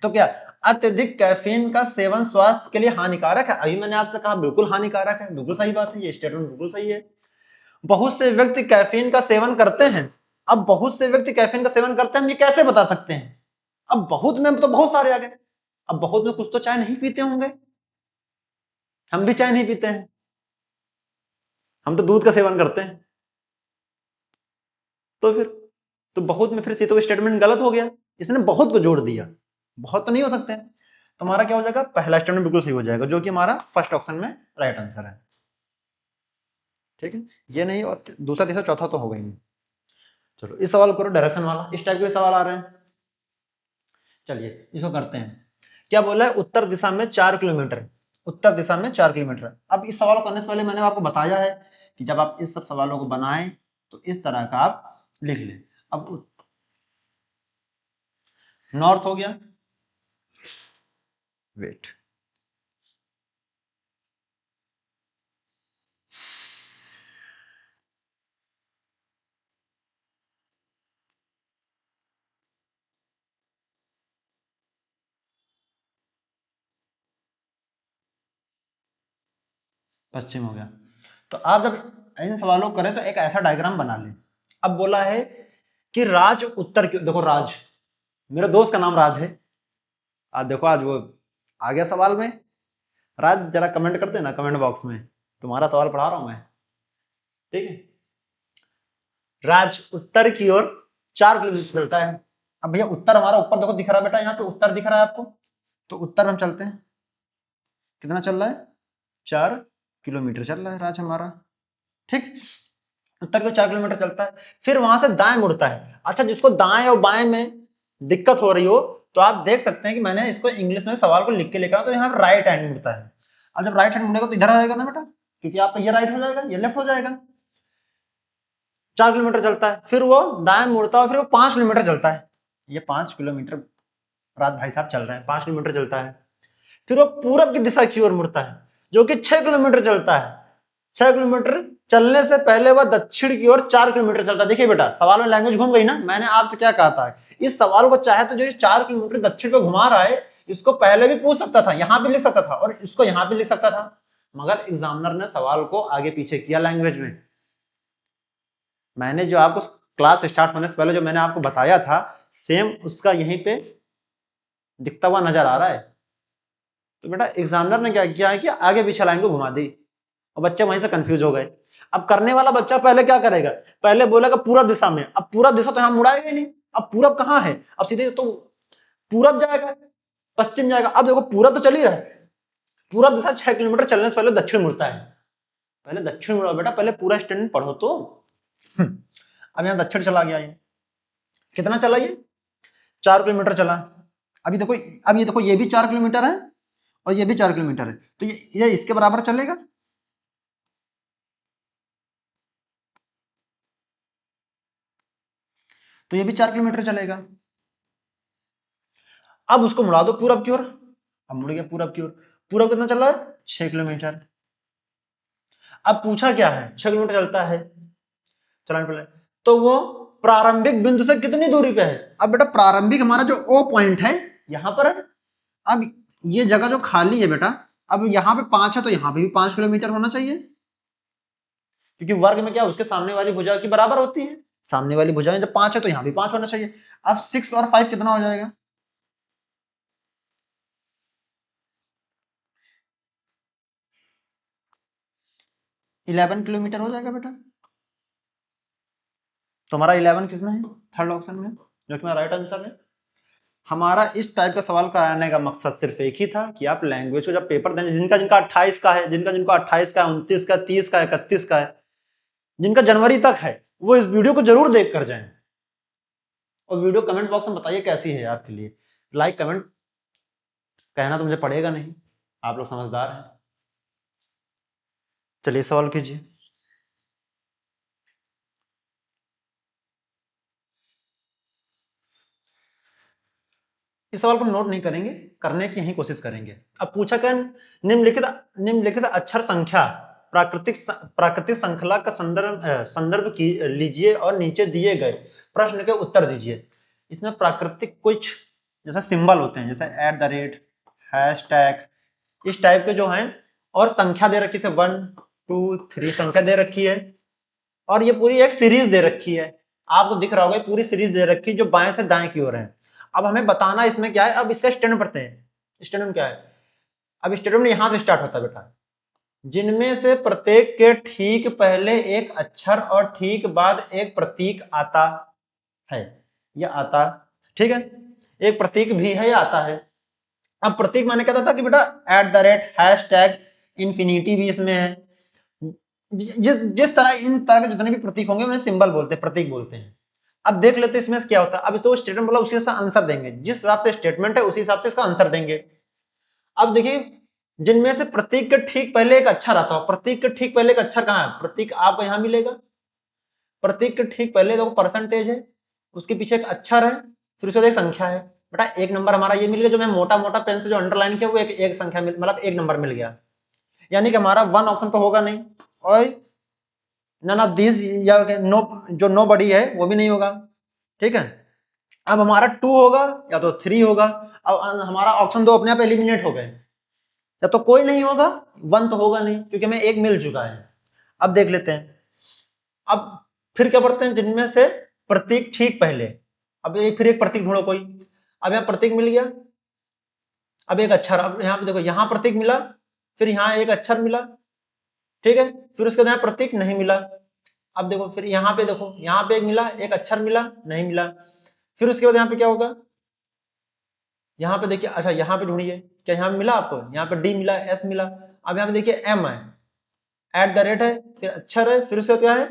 A: तो क्या अत्यधिक कैफीन का सेवन स्वास्थ्य के लिए हानिकारक है? अभी मैंने आपसे कहा बिल्कुल हानिकारक है, बिल्कुल सही बात है, ये स्टेटमेंट बिल्कुल सही है। बहुत से व्यक्ति कैफीन का सेवन करते हैं। अब बहुत से व्यक्ति कैफीन का सेवन करते हैं, हम ये कैसे बता सकते हैं? अब बहुत में तो बहुत सारे आ गए, अब बहुत में कुछ तो चाय नहीं पीते होंगे, हम भी चाय नहीं पीते हैं, हम तो दूध का सेवन करते हैं। तो फिर तो बहुत में फिर से तो स्टेटमेंट गलत हो गया, इसने बहुत को जोड़ दिया, बहुत तो नहीं हो सकते। तो हमारा क्या हो जाएगा? पहला स्टेटमेंट बिल्कुल सही हो जाएगा, जो कि हमारा फर्स्ट ऑप्शन में राइट आंसर है। ठीक है, ये नहीं और दूसरा तीसरा चौथा तो होगा ही नहीं। चलो इस सवाल करो डायरेक्शन वाला, इस टाइप के सवाल आ रहे हैं। चलिए इसको करते हैं। क्या बोला है, उत्तर दिशा में 4 किलोमीटर, उत्तर दिशा में 4 किलोमीटर। अब इस सवाल को करने से पहले मैंने आपको बताया है कि जब आप इस सब सवालों को बनाएं तो इस तरह का आप लिख लें। अब नॉर्थ हो गया, वेट, पश्चिम हो गया। तो आप जब इन सवालों को करें तो एक ऐसा डायग्राम बना लें। अब बोला है कि राज उत्तर की, देखो राज, मेरे दोस्त का नाम राज है। आज देखो आज वो आ गया सवाल में। राज जरा कमेंट कर देना कमेंट बॉक्स में, तुम्हारा सवाल पढ़ा रहा हूं मैं, ठीक है। राज उत्तर की ओर 4 किलोमीटर चलता है। अब भैया उत्तर हमारा ऊपर देखो दिख रहा है बेटा, यहाँ पे उत्तर दिख रहा है आपको, तो उत्तर हम चलते हैं। कितना चल रहा है, 4 किलोमीटर चल रहा है राज हमारा, ठीक। उत्तर को 4 किलोमीटर चलता है, फिर वहां से दाएं मुड़ता है। अच्छा, जिसको दाएं और बाएं में दिक्कत हो रही हो तो आप देख सकते हैं कि मैंने इसको इंग्लिश में सवाल को लिख के लिखा तो यहाँ राइट हैंड मुड़ता है। अब जब राइट हैंड मुड़ेगा तो इधर आएगा ना बेटा, क्योंकि आपका ये राइट हो जाएगा, ये लेफ्ट हो जाएगा। 4 किलोमीटर चलता है, फिर वो दाएं मुड़ता है, फिर वो 5 किलोमीटर चलता है। ये 5 किलोमीटर राज भाई साहब चल रहे हैं, 5 किलोमीटर चलता है। फिर वो पूरब की दिशा की ओर मुड़ता है, जो कि 6 किलोमीटर चलता है। 6 किलोमीटर चलने से पहले वह दक्षिण की ओर 4 किलोमीटर चलता है। देखिए बेटा सवाल में लैंग्वेज घूम गई ना, मैंने आपसे क्या कहा था, इस सवाल को चाहे तो जो 4 किलोमीटर दक्षिण पे घुमा रहा है इसको पहले भी पूछ सकता था, यहां भी लिख सकता था और इसको यहां भी लिख सकता था, मगर एग्जामिनर ने सवाल को आगे पीछे किया लैंग्वेज में। मैंने जो आपको क्लास स्टार्ट होने से पहले जो मैंने आपको बताया था सेम उसका यहीं पे दिखता हुआ नजर आ रहा है। तो बेटा एग्जामिनर ने क्या किया है कि आगे पीछे लाइन को घुमा दी और बच्चे वहीं से कंफ्यूज हो गए। अब करने वाला बच्चा पहले क्या करेगा, पहले बोलेगा पूरब दिशा में। अब पूरब दिशा तो यहां मुड़ाएगा ही नहीं, अब पूरब कहां है, अब सीधे तो पूरब जाएगा, पश्चिम जाएगा। अब देखो पूरब तो चल ही रहा है, पूरब दिशा 6 किलोमीटर चलने से पहले दक्षिण मुड़ता है। पहले दक्षिण मुड़ा बेटा, पहले पूरा स्टैंड पढ़ो तो। अब यहां दक्षिण चला गया, ये कितना चला, ये 4 किलोमीटर चला। अभी देखो, अब ये देखो ये भी 4 किलोमीटर है और ये भी 4 किलोमीटर है, तो ये इसके बराबर चलेगा। तो ये भी 4 किलोमीटर चलेगा। अब उसको मुड़ा दो पूरब की ओर, अब मुड़ गया पूरब की ओर। पूरब कितना चल रहा है, 6 किलोमीटर। अब पूछा क्या है, 6 किलोमीटर चलता है, चलाने पड़े, तो वो प्रारंभिक बिंदु से कितनी दूरी पे है। अब बेटा प्रारंभिक हमारा जो ओ पॉइंट है यहां पर है। अब ये जगह जो खाली है बेटा, अब यहाँ पे 5 है तो यहाँ पे भी 5 किलोमीटर होना चाहिए, क्योंकि वर्ग में क्या उसके सामने वाली भुजा की बराबर होती है। सामने वाली भुजाएं जब 5 है तो यहाँ भी 5 होना चाहिए। अब 6 और 5 कितना हो जाएगा, 11 किलोमीटर हो जाएगा बेटा। तुम्हारा 11 किसमें है, थर्ड ऑप्शन में, जो कि मेरा राइट आंसर है। हमारा इस टाइप का सवाल कराने का मकसद सिर्फ एक ही था कि आप लैंग्वेज को जब पेपर देंगे, जिनका जिनका 28 का है, जिनका 28 का है, 29 का, 30 का, 31 का है, जिनका जनवरी तक है, वो इस वीडियो को जरूर देख कर जाएं। और वीडियो कमेंट बॉक्स में बताइए कैसी है आपके लिए। लाइक कमेंट कहना तो मुझे पड़ेगा नहीं, आप लोग समझदार हैं। चलिए सवाल कीजिए। इस सवाल को नोट नहीं करेंगे, करने की ही कोशिश करेंगे। अब पूछा क्या, निम्नलिखित अक्षर संख्या प्राकृतिक श्रृंखला का संदर्भ की लीजिए और नीचे दिए गए प्रश्न के उत्तर दीजिए। इसमें प्राकृतिक कुछ जैसे सिंबल होते हैं, जैसे @ हैशटैग, इस टाइप के जो हैं, और संख्या दे रखी है 1 2 3 संख्या दे रखी है, और ये पूरी एक सीरीज दे रखी है। आपको दिख रहा होगा पूरी सीरीज दे रखी है जो बाएं से दाएं की ओर है। अब हमें बताना इसमें क्या है, अब इसका स्टैंडर्ड पढ़ते हैं। स्टैंडर्ड क्या है, अब स्टैंडर्ड यहां से स्टार्ट होता है बेटा, जिनमें से प्रत्येक के ठीक पहले एक अक्षर और ठीक बाद एक प्रतीक आता है या आता, ठीक है, एक प्रतीक भी है या आता है। अब प्रतीक माने कहता था कि बेटा @ हैशटैग, इंफिनिटी भी इसमें है, जिस तरह इन तरह के जितने भी प्रतीक होंगे उन्हें सिंबल बोलते हैं, प्रतीक बोलते हैं। अब देख लेते हैं इसमें क्या होता है। अब तो स्टेटमेंट बोला उसी से आंसर देंगे, जिस हिसाब से स्टेटमेंट है उसी हिसाब से इसका आंसर देंगे। अब देखिए जिनमें से प्रतीक के ठीक पहले एक अक्षर आता हो, प्रतीक के ठीक पहले एक अक्षर कहां है, प्रतीक आपको यहां मिलेगा। प्रतीक के ठीक पहले देखो परसेंटेज है, उसके पीछे एक अक्षर है, फिर उसके बाद एक संख्या है। बेटा एक नंबर हमारा ये मिल गया, जो मैं मोटा मोटा पेन से जो अंडरलाइन किया वो एक संख्या मतलब एक नंबर मिल गया, यानी कि हमारा वन ऑप्शन तो होगा नहीं, और नन ऑफ दिस, या नो, जो नो बडी है वो भी नहीं होगा। ठीक है, अब हमारा 2 होगा या तो 3 होगा। अब हमारा ऑप्शन 2 अपने आप एलिमिनेट हो गए, या तो कोई नहीं होगा, 1 तो होगा नहीं क्योंकि हमें एक मिल चुका है। अब देख लेते हैं, अब फिर क्या पढ़ते हैं, जिनमें से प्रतीक ठीक पहले, अब फिर एक प्रतीक ढूंढो कोई। अब यहाँ प्रतीक मिल गया, अब एक अक्षर, अब यहाँ पे देखो यहाँ प्रतीक मिला, फिर यहाँ एक अक्षर मिला, ठीक है, फिर उसके बाद यहाँ प्रतीक नहीं मिला। अब देखो फिर यहाँ पे देखो, यहाँ पे एक मिला, एक अक्षर मिला, नहीं मिला, फिर उसके बाद यहाँ पे क्या होगा, यहाँ पे देखिए, अच्छा यहाँ पे ढूंढिए, क्या यहाँ पे मिला आपको, यहाँ पे डी मिला, एस मिला। अब यहाँ पे देखिए एम है, एट द रेट है, फिर अक्षर है, फिर उसके क्या है,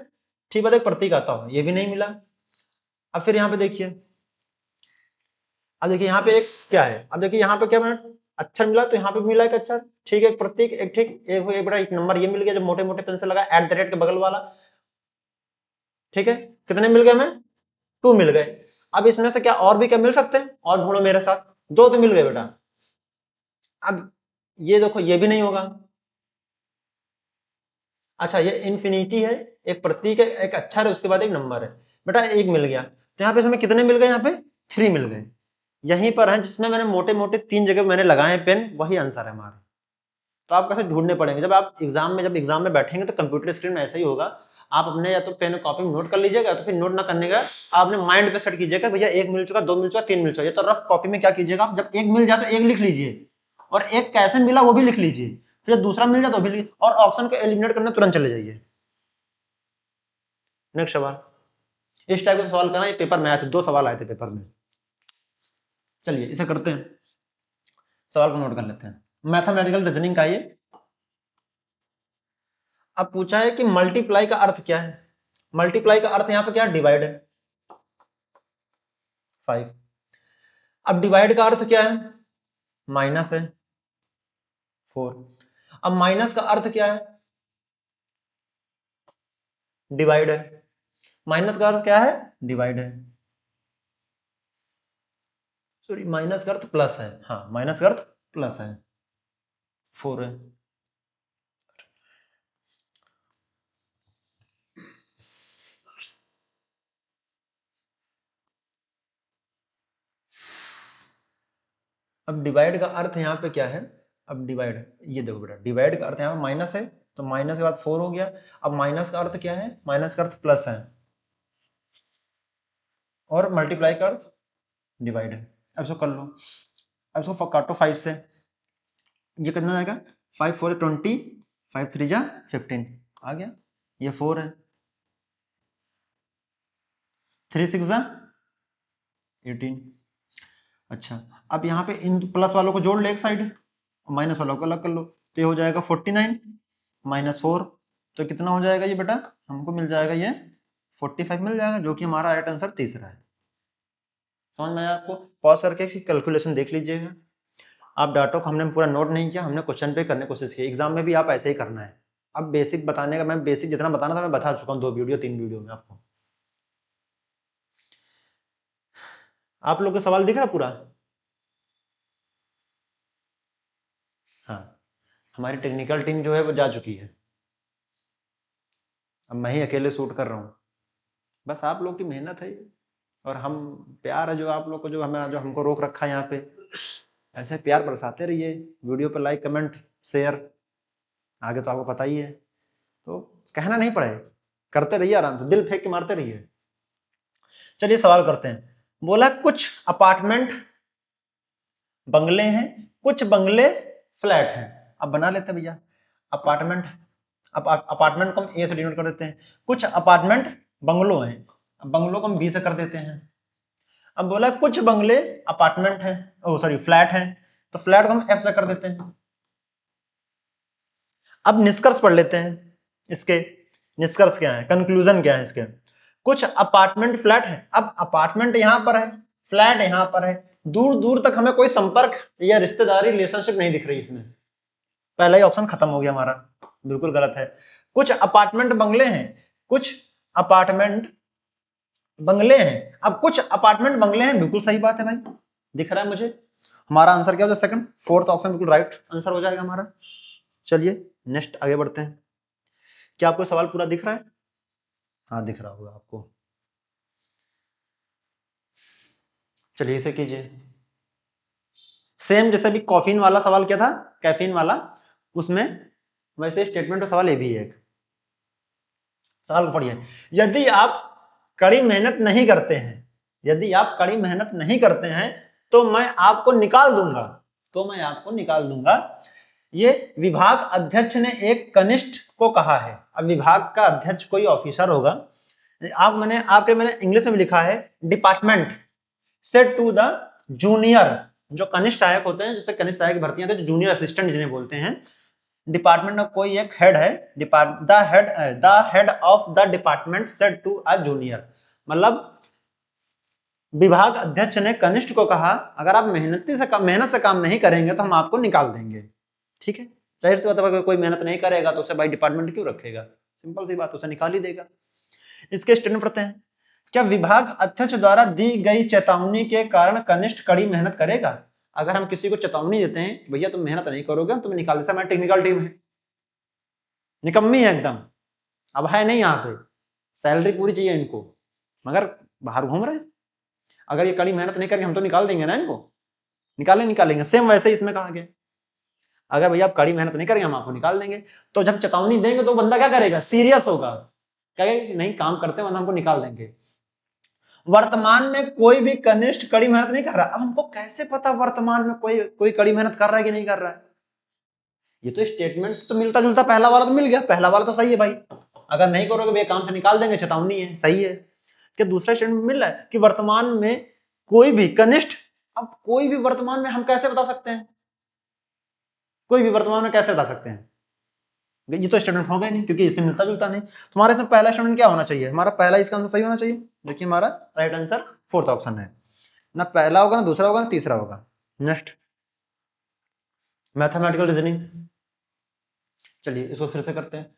A: ठीक बात, एक प्रतीक आता हो, ये भी नहीं मिला। अब फिर यहाँ पे देखिए, अब देखिए यहाँ पे एक क्या है, अब देखिए यहाँ पे क्या बना, अक्षर मिला, तो यहाँ पे मिला एक अक्षर, ठीक है, एक प्रतीक, एक ठीक एक बड़ा एक नंबर ये मिल गया, जो मोटे मोटे पेन से लगा, एट द रेट के बगल वाला। ठीक है, कितने मिल गए हमें, 2 मिल गए। अब इसमें से क्या और भी क्या मिल सकते हैं, और ढूंढो मेरे साथ, 2 तो मिल गए बेटा। अब ये देखो ये भी नहीं होगा, अच्छा ये इन्फिनिटी है, एक प्रतीक है, एक अक्षर है, उसके बाद एक नंबर है, बेटा एक मिल गया, तो यहाँ पे हमें कितने मिल गए, यहाँ पे 3 मिल गए। यहीं पर है जिसमें मैंने मोटे मोटे 3 जगह मैंने लगाए पेन, वही आंसर है हमारा। तो आप कैसे ढूंढने पड़ेंगे, जब आप जब एग्जाम में बैठेंगे तो कंप्यूटर स्क्रीन में ऐसा ही होगा, आप अपने या तो पेन कॉपी में नोट कर लीजिएगा, तो फिर नोट ना करने का आप अपने माइंड पे सेट कीजिएगा, भैया 1 मिल चुका, 2 मिल चुका, 3 मिल चुका। ये तो रफ कॉपी में क्या कीजिएगा, आप जब एक मिल जाए तो एक लिख लीजिए, और एक कैसे मिला वो भी लिख लीजिए, फिर दूसरा मिल जाए तो भी लिख, और ऑप्शन को एलिमिनेट करने तुरंत चले जाइए। नेक्स्ट सवाल, इस टाइप के सवाल करना, ये पेपर में आए थे, 2 सवाल आए थे पेपर में। चलिए इसे करते हैं, सवाल को नोट कर लेते हैं, मैथमेटिकल रीजनिंग का ये। अब पूछा है कि मल्टीप्लाई का अर्थ क्या है, मल्टीप्लाई का अर्थ यहाँ पे क्या है, डिवाइड है, 5। अब डिवाइड का अर्थ क्या है, माइनस है, 4। अब माइनस का अर्थ क्या है, डिवाइड है, माइनस का अर्थ क्या है, डिवाइड है, सॉरी माइनस का अर्थ प्लस है, हाँ माइनस का अर्थ प्लस है, 4 है। अब डिवाइड का अर्थ यहाँ पे क्या है, अब डिवाइड, ये देखो बेटा डिवाइड का अर्थ यहाँ पे माइनस है, तो माइनस के बाद 4 हो गया। अब माइनस का अर्थ क्या है, माइनस का अर्थ प्लस है, और मल्टीप्लाई का अर्थ डिवाइड है। अब इसको कर लो, अब इसको काटो 5 से, ये कितना जाएगा, 5 4 20, 5 3 जा 15 आ गया, ये 4 है, 3 6 जा 18। अच्छा अब यहाँ पे इन प्लस वालों को जोड़ ले एक साइड, माइनस वालों को अलग कर लो, तो ये हो जाएगा 49 माइनस 4, तो कितना हो जाएगा ये बेटा, हमको मिल जाएगा ये 45 मिल जाएगा, जो कि हमारा राइट आंसर तीसरा है। समझ में आया आपको, पॉज करके कैलकुलेशन देख लीजिएगा। आप डाटो को हमने पूरा नोट नहीं किया, हमने क्वेश्चन पे करने की कोशिश की, एग्जाम में भी आप ऐसे ही करना है। अब बेसिक बताने का, मैं बेसिक जितना बताना था मैं बता चुका हूँ, 2 वीडियो 3 वीडियो में आपको। आप लोग का सवाल दिख रहा पूरा, हाँ हमारी टेक्निकल टीम जो है वो जा चुकी है, अब मैं ही अकेले शूट कर रहा हूँ, बस आप लोग की मेहनत है और हम प्यार है जो आप लोग को, जो हमें, जो हमको रोक रखा है यहाँ पे, ऐसे प्यार बरसाते रहिए, वीडियो पे लाइक कमेंट शेयर, आगे तो आपको पता ही है, तो कहना नहीं पड़े, करते रहिए आराम से, दिल फेंक के मारते रहिए। चलिए सवाल करते हैं, बोला कुछ अपार्टमेंट बंगले हैं, कुछ बंगले फ्लैट हैं। अब बना लेते हैं भैया, अपार्टमेंट, अपार्टमेंट को हम ए से डिनोट कर देते हैं, कुछ अपार्टमेंट बंगलों हैं, बंगलों को हम बी से कर देते हैं। अब बोला कुछ बंगले अपार्टमेंट हैं, ओ सॉरी फ्लैट हैं, तो फ्लैट को हम एफ से कर देते हैं। अब निष्कर्ष पढ़ लेते हैं इसके, निष्कर्ष क्या है, कंक्लूजन क्या है इसके? कुछ अपार्टमेंट फ्लैट है, अब अपार्टमेंट यहां पर है, फ्लैट यहां पर है, दूर दूर तक हमें कोई संपर्क या रिश्तेदारी रिलेशनशिप नहीं दिख रही इसमें, पहला ही ऑप्शन खत्म हो गया हमारा, बिल्कुल गलत है। कुछ अपार्टमेंट बंगले हैं, कुछ अपार्टमेंट बंगले हैं, अब कुछ अपार्टमेंट बंगले हैं, बिल्कुल सही बात है भाई, दिख रहा है मुझे। हमारा आंसर क्या हो जाएगा? सेकंड, फोर्थ ऑप्शन बिल्कुल राइट आंसर हो जाएगा हमारा। चलिए नेक्स्ट आगे बढ़ते हैं। क्या आपको सवाल पूरा दिख रहा है? हाँ दिख रहा होगा आपको। चलिए इसे कीजिए। सेम जैसे भी कॉफीन वाला सवाल क्या था, कैफीन वाला, उसमें वैसे स्टेटमेंट का सवाल ये भी है एक। सवाल पढ़िए, यदि आप कड़ी मेहनत नहीं करते हैं, यदि आप कड़ी मेहनत नहीं करते हैं तो मैं आपको निकाल दूंगा, तो मैं आपको निकाल दूंगा। ये विभाग अध्यक्ष ने एक कनिष्ठ को कहा है। अब विभाग का अध्यक्ष कोई ऑफिसर होगा, मैंने इंग्लिश में भी लिखा है, department said to the junior, जो कनिष्ठ सहायक होते हैं, जैसे कनिष्ठ सहायक भर्ती है तो जूनियर असिस्टेंट जिन्हें बोलते हैं, डिपार्टमेंट में कोई एक हेड है, the head of the department said to a junior, मतलब विभाग अध्यक्ष ने कनिष्ठ को कहा, अगर आप मेहनत से काम नहीं करेंगे तो हम आपको निकाल देंगे। ठीक है, जाहिर सी बात है, कोई मेहनत नहीं करेगा तो उसे भाई डिपार्टमेंट क्यों रखेगा, सिंपल सी बात, उसे निकाल ही देगा। इसके स्टेटमेंट पढ़ते हैं। क्या विभाग अध्यक्ष द्वारा दी गई चेतावनी के कारण कनिष्ठ कड़ी मेहनत करेगा? अगर हम किसी को चेतावनी देते हैं, भैया तुम मेहनत नहीं करोगे तुम्हें निकाल देगा, हमारी टेक्निकल टीम है, निकम्मी है एकदम, अब है नहीं यहाँ पे, सैलरी पूरी चाहिए इनको, मगर बाहर घूम रहे हैं, अगर ये कड़ी मेहनत नहीं करेंगे हम तो निकाल देंगे ना इनको, निकालेंगे। सेम वैसे ही इसमें कहा गया, अगर भैया आप कड़ी मेहनत नहीं करेंगे हम आपको निकाल देंगे, तो जब चेतावनी देंगे तो बंदा क्या करेगा, सीरियस होगा, कहेगा नहीं काम करते वरना हमको निकाल देंगे। वर्तमान में कोई भी कनिष्ठ कड़ी मेहनत नहीं कर रहा, अब हमको कैसे पता वर्तमान में कोई कड़ी मेहनत कर रहा है कि नहीं कर रहा है? ये तो स्टेटमेंट से तो मिलता जुलता, पहला वाला तो मिल गया, पहला वाला तो सही है भाई, अगर नहीं करोगे भैया काम से निकाल देंगे, चेतावनी है, सही है। क्या दूसरा स्टेटमेंट मिल रहा है कि वर्तमान में कोई भी कनिष्ठ, अब कोई भी वर्तमान में हम कैसे बता सकते हैं, कोई भी वर्तमान में कैसे बता सकते हैं, ये तो स्टेटमेंट होगा ही नहीं क्योंकि इससे मिलता जुलता नहीं। तुम्हारे इसमें पहला स्टेटमेंट क्या होना चाहिए, हमारा पहला इसका आंसर सही होना चाहिए, देखिए हमारा राइट आंसर फोर्थ ऑप्शन है, ना पहला होगा ना दूसरा होगा ना तीसरा होगा। नेक्स्ट, मैथमेटिकल रीजनिंग, चलिए इसको फिर से करते हैं।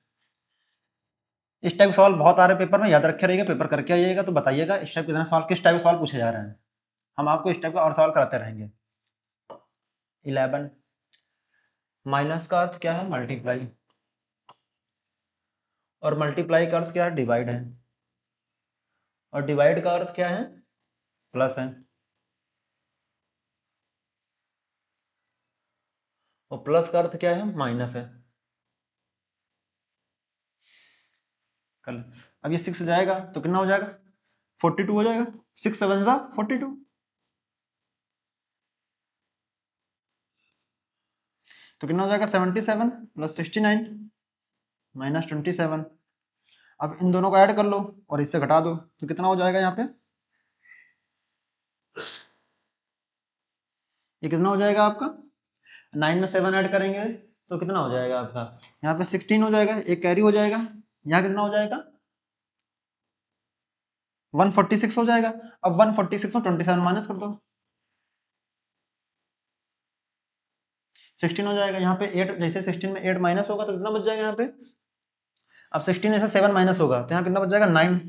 A: इस टाइप के सवाल बहुत आ रहे पेपर में, याद रखे रहिएगा, पेपर करके आइएगा तो बताइएगा इस टाइप के सवाल, किस टाइप के सवाल पूछे जा रहे हैं, हम आपको इस टाइप का और सवाल कराते रहेंगे। 11 माइनस का अर्थ क्या है, मल्टीप्लाई, और मल्टीप्लाई का अर्थ क्या है, डिवाइड है, और डिवाइड का अर्थ क्या है, प्लस है, और प्लस का अर्थ क्या है, माइनस है। कल अब ये 6 जाएगा तो कितना हो जाएगा, 42 हो जाएगा, 6 7 जा 42, तो कितना हो जाएगा 77 प्लस 69 माइनस 27। अब इन दोनों को ऐड कर लो और इससे घटा दो तो कितना हो जाएगा, यहाँ पे ये कितना हो जाएगा आपका, 9 में 7 ऐड करेंगे तो कितना हो जाएगा आपका, यहाँ पे 16 हो जाएगा, एक कैरी हो जाएगा, यहाँ कितना हो जाएगा 146 हो जाएगा। अब 146 में 27 माइनस कर दो, 16 हो जाएगा, यहाँ पे 8, जैसे 16 में 8 माइनस होगा तो कितना बच जाएगा यहाँ पे, अब 16 में से 7 माइनस होगा तो यहाँ कितना बच जाएगा 9।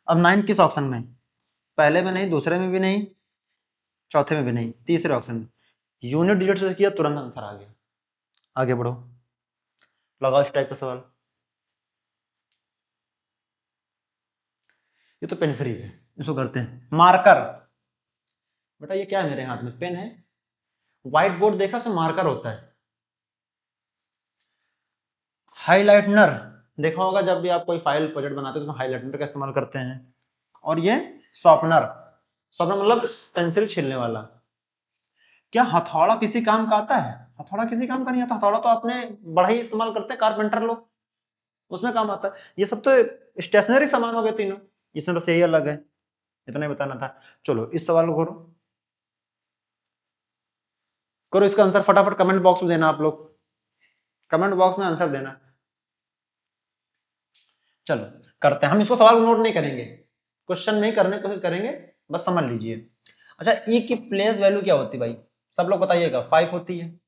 A: अब 9 किस ऑप्शन में, पहले में नहीं, दूसरे में भी नहीं, चौथे में भी नहीं, तीसरे ऑप्शन में, यूनिट डिजिट से किया तुरंत आंसर आ गया। आगे बढ़ो, लगाओ इस टाइप का सवाल, ये तो पेन फ्री है, इसको करते हैं। मार्कर, बेटा ये क्या है मेरे हाथ में, पेन है, व्हाइट बोर्ड देखा उसमें मार्कर होता है, हाइलाइटनर देखा होगा जब भी आप कोई फाइल प्रोजेक्ट बनाते हो तो हाइलाइटनर का इस्तेमाल करते हैं, और ये शॉर्पनर, शॉर्पनर मतलब पेंसिल छीलने वाला। क्या हथौड़ा किसी काम का आता है, हथौड़ा किसी काम का नहीं आता, हथौड़ा तो अपने बढ़ई इस्तेमाल करते हैं कारपेंटर लोग, उसमें काम आता है, ये सब तो स्टेशनरी सामान हो गए तीनों, इसमें बस यही अलग है, इतना ही बताना था। चलो इस सवाल को करो, करो इसका आंसर फटाफट कमेंट बॉक्स में देना, आप लोग कमेंट बॉक्स में आंसर देना। चलो करते हैं, हम इसको सवाल नोट नहीं करेंगे, क्वेश्चन में ही करने की कोशिश करेंगे, बस समझ लीजिए। अच्छा, ई की प्लेस वैल्यू क्या होती है भाई, सब लोग बताइएगा। 5 होती है।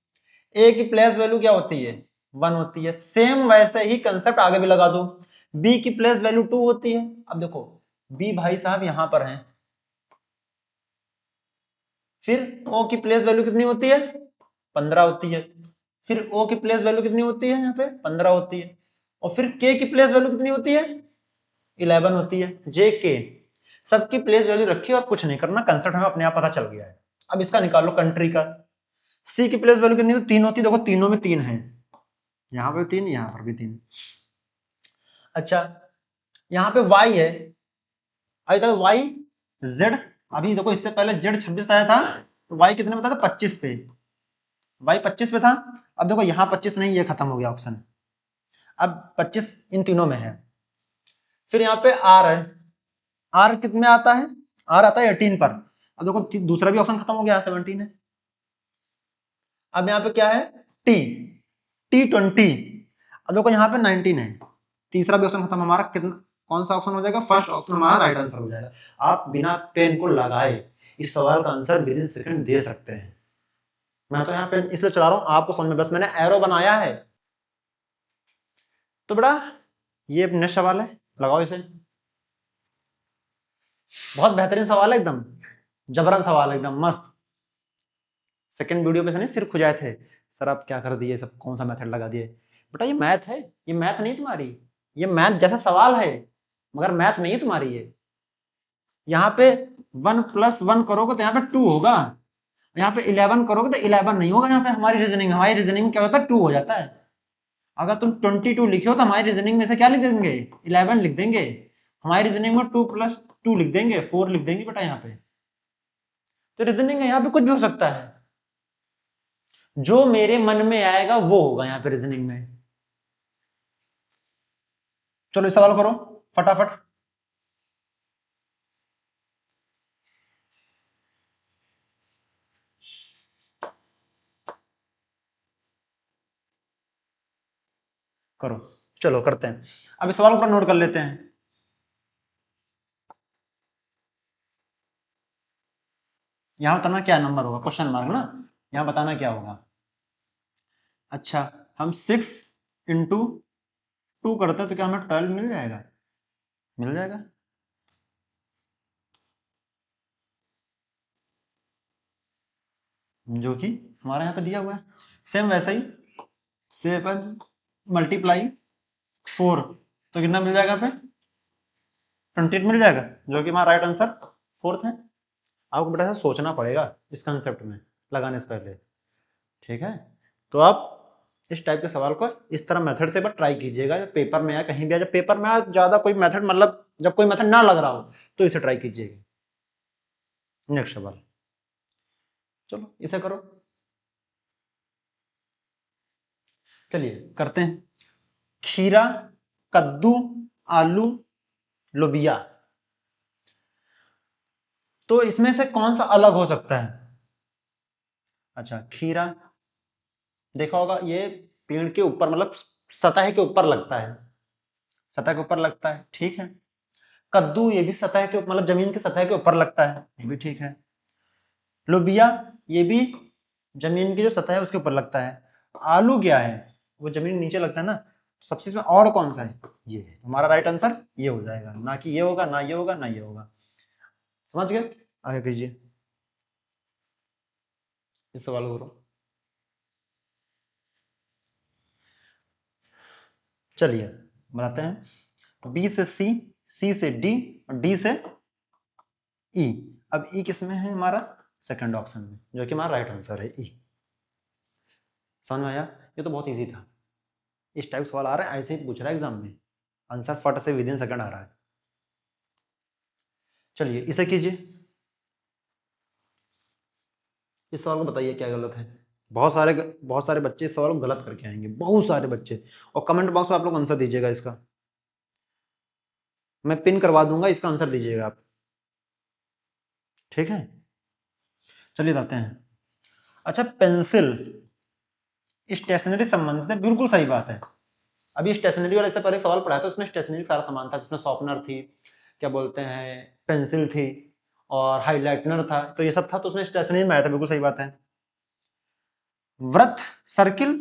A: ए की प्लेस वैल्यू क्या होती है, 1 होती है। सेम वैसे ही कंसेप्ट आगे भी लगा दो। बी की प्लेस वैल्यू 2 होती है। अब देखो बी भाई साहब यहां पर है, फिर ओ की प्लेस वैल्यू कितनी होती है, 15 होती है। फिर ओ की प्लेस वैल्यू कितनी होती है, यहाँ पे 15 होती है। और फिर के की प्लेस वैल्यू कितनी होती है, 11 होती है। जे के सबकी प्लेस वैल्यू रखी और कुछ नहीं करना, कंसेप्ट हमें अपने आप पता चल गया है। अब इसका निकालो कंट्री का। सी की प्लेस वैल्यू कितनी होती है, 3 होती है। देखो तीनों में 3 है, यहाँ पर 3, यहाँ पर भी 3। अच्छा, यहाँ पे y है, अभी तक y z, अभी देखो इससे पहले z 26 आया था, तो y कितने में था, 25 पे। y 25 पे था। अब देखो यहाँ 25 नहीं, ये खत्म हो गया ऑप्शन। अब 25 इन तीनों में है। फिर यहाँ पे r है, r कितने आता है, r आता है 18 पर। अब देखो दूसरा भी ऑप्शन खत्म हो गया, 17 है। अब यहाँ पे क्या है, t, t20। अब देखो यहाँ पे 19 है, तीसरा भी ऑप्शन खत्म। हमारा कितना, कौन सा ऑप्शन हो जाएगा, फर्स्ट ऑप्शन हमारा राइट आंसर हो जाएगा। आप बिना पेन को लगाए इस सवाल का आंसर विद इन सेकंड दे सकते हैं। मैं तो यहाँ पेन इसलिए चला रहा हूँ आपको समझ में, बस मैंने एरो बनाया है। तो बेटा ये नेक्स्ट सवाल है, लगाओ इसे। बहुत बेहतरीन सवाल है, एकदम जबरन सवाल है, एकदम मस्त। सेकंड वीडियो पे से नहीं सिर खुजाए थे, सर आप क्या कर दिए, सब कौन सा मेथड लगा दिए। बेटा ये मैथ है, ये मैथ नहीं तुम्हारी, ये मैथ जैसा सवाल है मगर मैथ नहीं है तुम्हारी ये। यहाँ पे 1 + 1 करोगे तो यहाँ पे 2 होगा, यहाँ पे 11 करोगे तो 11 नहीं होगा। यहाँ पे हमारी रीजनिंग में क्या होता है, 2 हो जाता है। अगर तुम 22 लिखे हो तो हमारी रीजनिंग में से क्या लिख देंगे, 11 लिख देंगे। हमारी रीजनिंग में 2 + 2 लिख देंगे, 4 लिख देंगे बेटा यहाँ पे। तो रीजनिंग है, यहाँ पे कुछ भी हो सकता है, जो मेरे मन में आएगा वो होगा यहाँ पे रीजनिंग में। चलो इस सवाल करो फटाफट। करो, चलो करते हैं। अब इस सवाल को नोट कर लेते हैं। यहां बताना क्या नंबर होगा, क्वेश्चन मार्क ना, यहां बताना क्या होगा। अच्छा, हम 6 × 2 करते हैं तो क्या हमें 12 मिल जाएगा, मिल जाएगा। जो कि हमारा यहाँ पे दिया हुआ है। सेम वैसा ही 7 × 4 तो कितना मिल जाएगा यहाँ पे, 28 मिल जाएगा, जो कि हमारा राइट आंसर 4th है। आपको बेटा सोचना पड़ेगा इस कंसेप्ट में लगाने से पहले, ठीक है। तो आप इस टाइप के सवाल को इस तरह मेथड से ट्राई कीजिएगा, जब पेपर में आए, कहीं भी आए, जब पेपर में आए ज्यादा कोई मेथड, मतलब जब कोई मेथड ना लग रहा हो तो इसे ट्राई कीजिएगा। नेक्स्ट सवाल, चलो इसे करो। चलिए करते हैं। खीरा, कद्दू, आलू, लोबिया, तो इसमें से कौन सा अलग हो सकता है। अच्छा, खीरा देखा होगा, ये पेड़ के ऊपर, मतलब सतह के ऊपर लगता है, सतह के ऊपर लगता है, ठीक है। कद्दू ये भी सतह के, मतलब जमीन की सतह के ऊपर लगता है, ये भी ठीक है। लोबिया ये भी जमीन की जो सतह है उसके ऊपर लगता है। आलू क्या है, वो जमीन नीचे लगता है ना। सबसे इसमें और कौन सा है, ये है हमारा राइट आंसर, ये हो जाएगा, ना कि ये होगा, ना ये होगा, ना ये होगा। समझ गए, आगे कीजिए, इस सवाल को करो। चलिए बताते हैं। बी से सी, सी से डी, और डी से ई। अब ई किस में है, हमारा सेकंड ऑप्शन में, जो कि हमारा राइट आंसर है ई। समझ में आया, ये तो बहुत इजी था। इस टाइप सवाल आ रहा है, ऐसे ही पूछ रहा है एग्जाम में, आंसर फट से विद इन सेकंड आ रहा है। चलिए इसे कीजिए। इस सवाल को बताइए क्या गलत है। बहुत सारे बच्चे इस सवाल को गलत करके आएंगे, बहुत सारे बच्चे। और कमेंट बॉक्स में आप लोग आंसर दीजिएगा इसका, मैं पिन करवा दूंगा, इसका आंसर दीजिएगा आप, ठीक है। चलिए लाते हैं। अच्छा, पेंसिल स्टेशनरी संबंधित है, बिल्कुल सही बात है। अभी स्टेशनरी वाले से पहले सवाल पढ़ाया था, उसमें स्टेशनरी सारा सामान था, जिसमें शॉर्पनर थी, क्या बोलते हैं, पेंसिल थी और हाइलाइटनर था, तो ये सब था, तो उसमें स्टेशनरी में आया था, बिल्कुल सही बात है। वृत्त, सर्किल,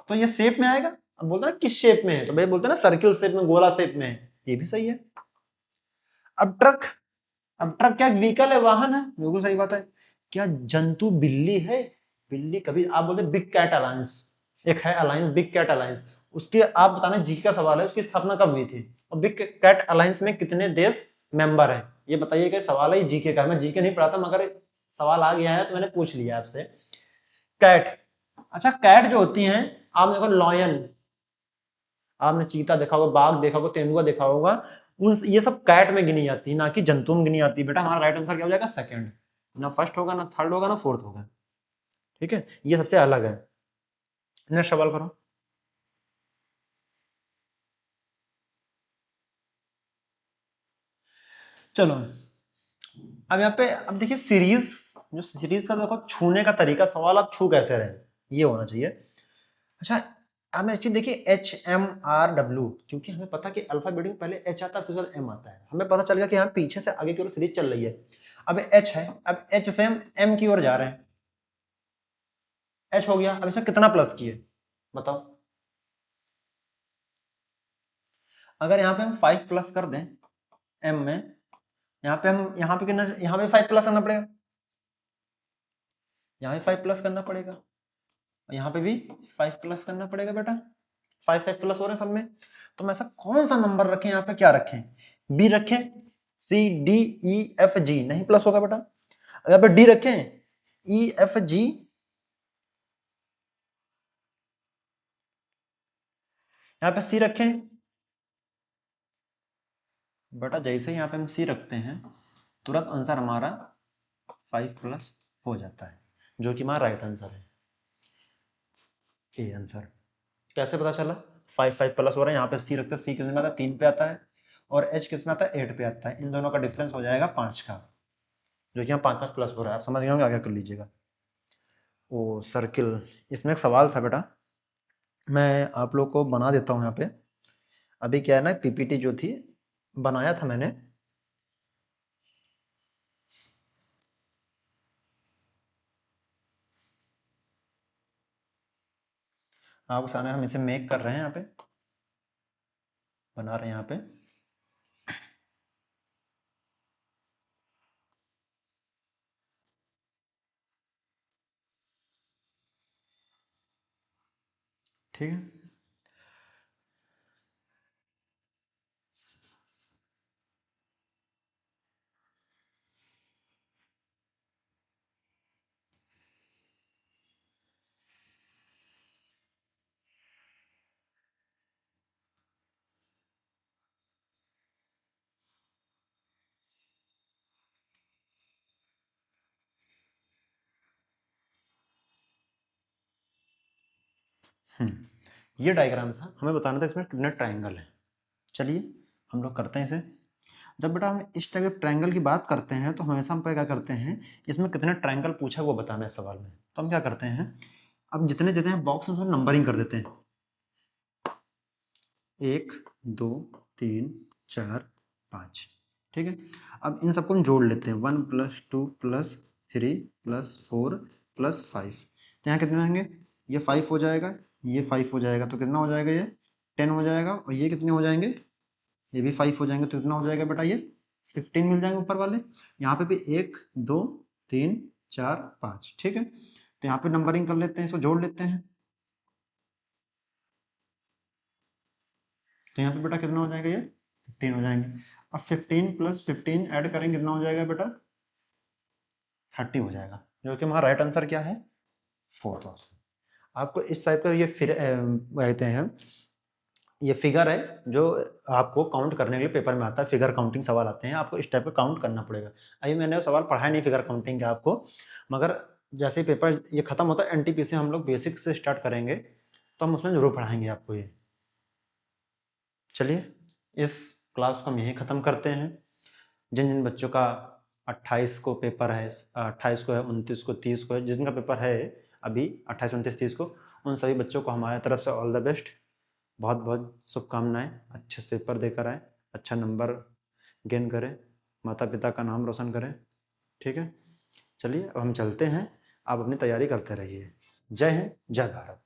A: तो ये शेप में आएगा। अब बोलते हैं किस शेप में है, तो भाई बोलते हैं ना सर्किल शेप में, गोला शेप में है, ये भी सही है। अब ट्रक, अब ट्रक क्या व्हीकल है, वाहन है, बिल्कुल सही बात है। क्या जंतु बिल्ली है, बिल्ली कभी, आप बोलते बिग कैट अलायंस, एक है अलायंस बिग कैट अलायंस, उसकी आप बताना, जी का सवाल है, उसकी स्थापना कब हुई थी, और बिग कैट अलायंस में कितने देश मेंबर है, ये बताइए। कि सवाल है जीके का, मैं जीके नहीं पढ़ाता, मगर सवाल आ गया है तो मैंने पूछ लिया आपसे। कैट, अच्छा कैट जो होती हैं, आप देखो लॉयन, आपने चीता देखा होगा, बाघ देखा होगा, तेंदुआ देखा होगा, उन ये सब कैट में गिनी जाती है, ना कि जंतु में गिनी जाती है। बेटा हमारा राइट आंसर क्या हो जाएगा, सेकंड, ना फर्स्ट होगा, ना थर्ड होगा, ना फोर्थ होगा, ठीक है, ये सबसे अलग है। नेक्स्ट सवाल करो। चलो अब यहाँ पे, अब देखिए सीरीज, जो सीरीज का देखो छूने का तरीका, सवाल आप छू कैसे रहे, ये होना चाहिए। अच्छा हमें एक चीज देखिए, HMRW, क्योंकि हमें पता कि अल्फाबेट में पहले H आता है, फिर M आता है, हमें पता चल गया कि यहाँ पीछे से आगे की ओर सीरीज चल रही है। अब H है, अब H से हम M की ओर जा रहे हैं, H हो गया, अब इसमें कितना प्लस किए बताओ। अगर यहाँ पे हम 5 प्लस कर दें M में, यहाँ पे हम, यहाँ पे कितना, यहाँ पे 5 प्लस करना पड़ेगा, यहाँ पे 5 प्लस करना पड़ेगा, यहाँ पे भी 5 प्लस करना पड़ेगा बेटा, 5 प्लस हो रहे हैं सब में। तो हम ऐसा कौन सा नंबर रखें, यहाँ पे क्या रखें, बी रखें, C D E F G, नहीं प्लस होगा बेटा। अगर पे डी रखें, ई एफ जी, यहाँ पे सी रखें, बेटा जैसे ही यहाँ पे हम सी रखते हैं, तुरंत आंसर हमारा 5 प्लस हो जाता है, जो कि हमारा राइट आंसर है, ए आंसर। कैसे पता चला, 5 प्लस हो रहा है, यहाँ पे सी रखते हैं, सी कितने में आता है, 3 पे आता है, और एच किस में आता है, 8 पे आता है, इन दोनों का डिफरेंस हो जाएगा 5 का, जो कि यहाँ 5 प्लस हो रहा है, आप समझ गए होंगे, आगे कर लीजिएगा। ओ सर्किल, इसमें एक सवाल था बेटा, मैं आप लोग को बना देता हूँ यहाँ पे, अभी क्या है ना, पीपीटी जो थी बनाया था मैंने, आपके सामने हम इसे मेक कर रहे हैं, यहाँ पे बना रहे हैं यहाँ पे। ठीक है, ये डायग्राम था, हमें बताना था इसमें कितने ट्रायंगल है। चलिए हम लोग करते हैं इसे। जब बेटा हम इस टाइप के ट्रायंगल की बात करते हैं, तो हमेशा हम क्या करते हैं, इसमें कितने ट्रायंगल पूछा वो बताना है सवाल में, तो हम क्या करते हैं, अब जितने जितने बॉक्स में नंबरिंग कर देते हैं, 1 2 3 4 5, ठीक है। अब इन सबको हम जोड़ लेते हैं, 1 + 2 + 3 + 4 + 5, तो यहाँ कितने होंगे, ये 5 हो जाएगा, ये 5 हो जाएगा, तो कितना हो जाएगा, ये 10 हो जाएगा, और ये कितने हो जाएंगे, ये भी 5 हो जाएंगे, तो कितना हो जाएगा बेटा, ये 15 मिल जाएंगे ऊपर वाले। यहाँ पे भी 1 2 3 4 5, ठीक है, तो यहाँ पे नंबरिंग कर लेते हैं, इसको जोड़ लेते हैं, तो यहाँ पे बेटा कितना हो जाएगा, ये 15 हो जाएंगे। अब 15 + 15 ऐड करेंगे, कितना हो जाएगा बेटा, 30 हो जाएगा, जो कि हमारा राइट आंसर क्या है, 4000। आपको इस टाइप का ये फिर कहते हैं, ये फिगर है जो आपको काउंट करने के लिए पेपर में आता है, फिगर काउंटिंग सवाल आते हैं, आपको इस टाइप का काउंट करना पड़ेगा। अभी मैंने सवाल पढ़ा नहीं फिगर काउंटिंग का आपको, मगर जैसे ही पेपर ये खत्म होता है, एनटीपीसी हम लोग बेसिक से स्टार्ट करेंगे, तो हम उसमें जरूर पढ़ाएंगे आपको ये। चलिए इस क्लास को हम यहीं ख़त्म करते हैं। जिन जिन बच्चों का 28 को पेपर है, 28 को है, 29 को, 30 को है, जिनका पेपर है अभी 28 29 30 को, उन सभी बच्चों को हमारे तरफ से ऑल द बेस्ट। बहुत बहुत शुभकामनाएं, अच्छे से पेपर देकर आए, अच्छा नंबर गेन करें, माता पिता का नाम रोशन करें। ठीक है, चलिए अब हम चलते हैं, आप अपनी तैयारी करते रहिए। जय हिंद, जय भारत।